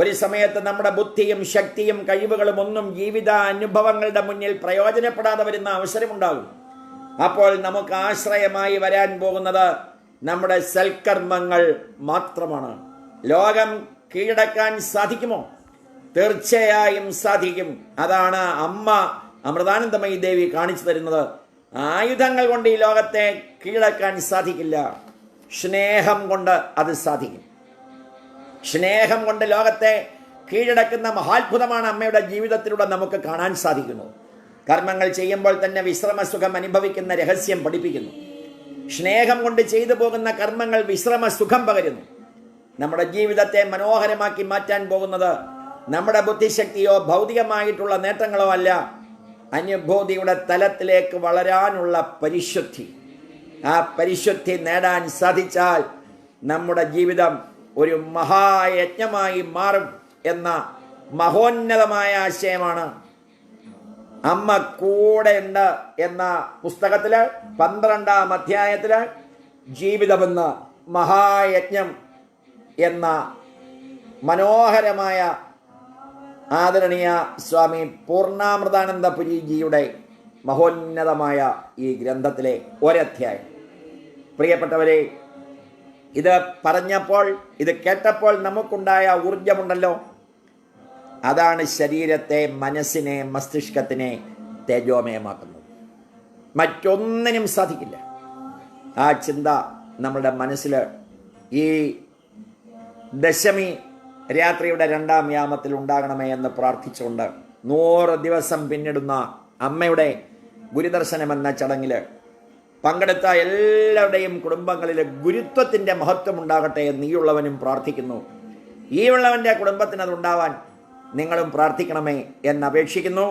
ഒരു സമയത്ത് നമ്മുടെ ബുദ്ധിയും ശക്തിയും കഴിവുകളും ഒന്നും ജീവിത അനുഭവങ്ങളുടെ മുന്നിൽ പ്രയോജനപ്പെടാതെ വരുന്ന അവസരമുണ്ടാകും. അപ്പോൾ നമുക്ക് ആശ്രയമായി വരാൻ പോകുന്നത് നമ്മുടെ സൽക്കർമ്മങ്ങൾ മാത്രമാണ്. ലോകം കീഴടക്കാൻ സാധിക്കുമോ? തീർച്ചയായും സാധിക്കും. അതാണ് അമ്മ അമൃതാനന്ദമയി ദേവി കാണിച്ചു തരുന്നത്. ആയുധങ്ങൾ കൊണ്ട് ഈ ലോകത്തെ കീഴടക്കാൻ സാധിക്കില്ല. സ്നേഹം കൊണ്ട് അത് സാധിക്കും. സ്നേഹം കൊണ്ട് ലോകത്തെ കീഴടക്കുന്ന മഹാത്ഭുതമാണ് അമ്മയുടെ ജീവിതത്തിലൂടെ നമുക്ക് കാണാൻ സാധിക്കുന്നത്. കർമ്മങ്ങൾ ചെയ്യുമ്പോൾ തന്നെ വിശ്രമസുഖം അനുഭവിക്കുന്ന രഹസ്യം പഠിപ്പിക്കുന്നു. സ്നേഹം കൊണ്ട് ചെയ്തു പോകുന്ന കർമ്മങ്ങൾ വിശ്രമസുഖം പകരുന്നു. നമ്മുടെ ജീവിതത്തെ മനോഹരമാക്കി മാറ്റാൻ പോകുന്നത് നമ്മുടെ ബുദ്ധിശക്തിയോ ഭൗതികമായിട്ടുള്ള നേട്ടങ്ങളോ അല്ല, അനുഭൂതിയുടെ തലത്തിലേക്ക് വളരാനുള്ള പരിശുദ്ധി. ആ പരിശുദ്ധി നേടാൻ സാധിച്ചാൽ നമ്മുടെ ജീവിതം ഒരു മഹായജ്ഞമായി മാറും എന്ന മഹോന്നതമായ ആശയമാണ് അമ്മ കൂടെ ഉണ്ട് എന്ന പുസ്തകത്തില് 12-ാം അധ്യായത്തില് ജീവിതമെന്ന മഹായജ്ഞം എന്ന മനോഹരമായ ആദരണീയ സ്വാമി പൂർണ്ണാമൃതാനന്ദപുരിജിയുടെ മഹോന്നതമായ ഈ ഗ്രന്ഥത്തിലെ ഒരധ്യായം. പ്രിയപ്പെട്ടവരെ, ഇത് പറഞ്ഞപ്പോൾ, ഇത് കേട്ടപ്പോൾ നമുക്കുണ്ടായ ഊർജമുണ്ടല്ലോ, അതാണ് ശരീരത്തെ, മനസ്സിനെ, മസ്തിഷ്കത്തിനെ തേജോമയമാക്കുന്നത്. മറ്റൊന്നിനും സാധിക്കില്ല. ആ ചിന്ത നമ്മുടെ മനസ്സിൽ ഈ ദശമി രാത്രിയുടെ 2-ാം യാമത്തിൽ ഉണ്ടാകണമേ എന്ന് പ്രാർത്ഥിച്ചുകൊണ്ട് 100 ദിവസം പിന്നിടുന്ന അമ്മയുടെ ഗുരുദർശനമെന്ന ചടങ്ങിൽ പങ്കെടുത്ത എല്ലാവരുടെയും കുടുംബങ്ങളിൽ ഗുരുത്വത്തിൻ്റെ മഹത്വം ഉണ്ടാകട്ടെ എന്ന് ഈ ഉള്ളവനും പ്രാർത്ഥിക്കുന്നു. ഈ ഉള്ളവൻ്റെ കുടുംബത്തിന് അതുണ്ടാവാൻ നിങ്ങളും പ്രാർത്ഥിക്കണമേ എന്നപേക്ഷിക്കുന്നു.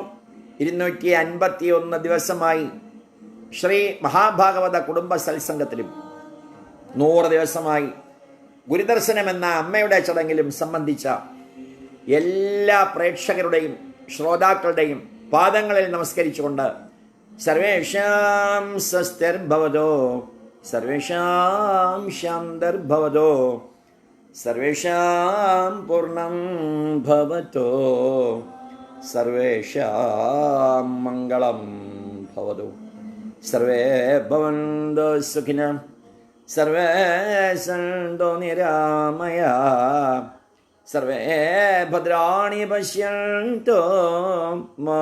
251 ദിവസമായി ശ്രീ മഹാഭാഗവത കുടുംബ സത്സംഗത്തിലും 100 ദിവസമായി ഗുരുദർശനം എന്ന അമ്മയുടെ ചടങ്ങിലും സംബന്ധിച്ച എല്ലാ പ്രേക്ഷകരുടെയും ശ്രോതാക്കളുടെയും പാദങ്ങളിൽ നമസ്കരിച്ചുകൊണ്ട് സർവേഷാം സ്വസ്തിർഭവതോ, സർവേഷാം ശാന്തിർഭവതോ, സർവേഷാം പൂർണ്ണം ഭവതോ, സർവേഷാം മംഗളം ഭവതോ, സർവേ ഭവന്തോ സുഖിനഃ, സർവേ സന്തോ നിരാമയാ, സർവേ ഭദ്രാണി പശ്യന്തോ മാ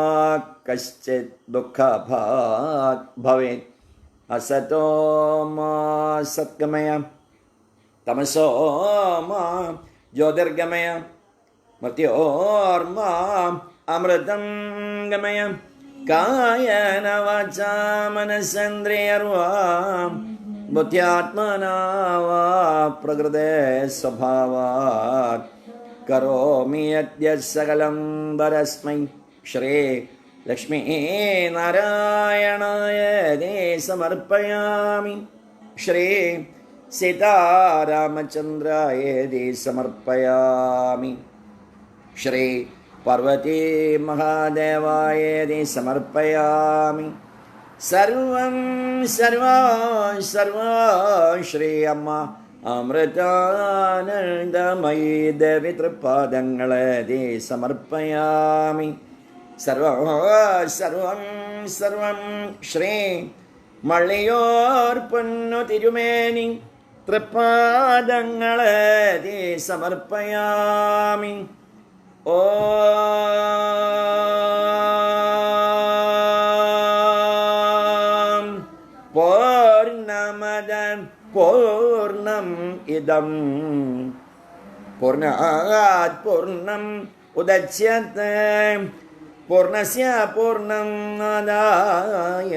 കശ്ചിത് ദുഃഖഭാഗ് ഭവേത്. അസതോ മാ സത്ഗമയ, തമസോ മാ ജ്യോതിർഗമയ, മർത്യോർമാ അമൃതം ഗമയ. കായേന വാചാ മനസേന്ദ്രിയർവാ ബുദ്ധ്യാത്മനാ വാ പ്രകൃതേ സ്വഭാവാത് കരോമി യദ്യ സകലം പരസ്മൈ ശ്രീ ലക്ഷ്മീ നാരായണായ സമർപ്പയാമി. ശ്രീ സീതാരാമചന്ദ്രായ സമർപ്പയാമി. ശ്രീ പാർവതീ മഹാദേവായ സമർപ്പയാമി. സർവം സർവാ സർവാ ശ്രീ അമ്മ അമൃതാനന്ദമയി ദേവി തൃപാദങ്ങളെ സമർപ്പയാമി. സർവം സർവം ശ്രീ മള്ളിയോർ പൊന്നു തിരുമേനി തൃപാദങ്ങളെ സമർപ്പയാമി. ഓം പൂർണ്ണമദ പൂർണ്ണം ഇദം പൂർണ്ണാത് പൂർണ്ണം ഉദച്യത്തെ പൂർണ്ണസ്യ പൂർണ്ണം ആദായ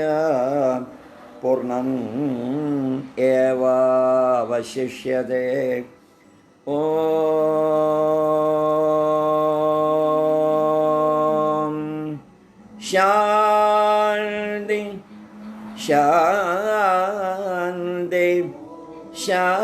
പൂർണ്ണം ഏവാവശിഷ്യതേ. ഓം ശാന്തി ശാന്തി ശാന്തി.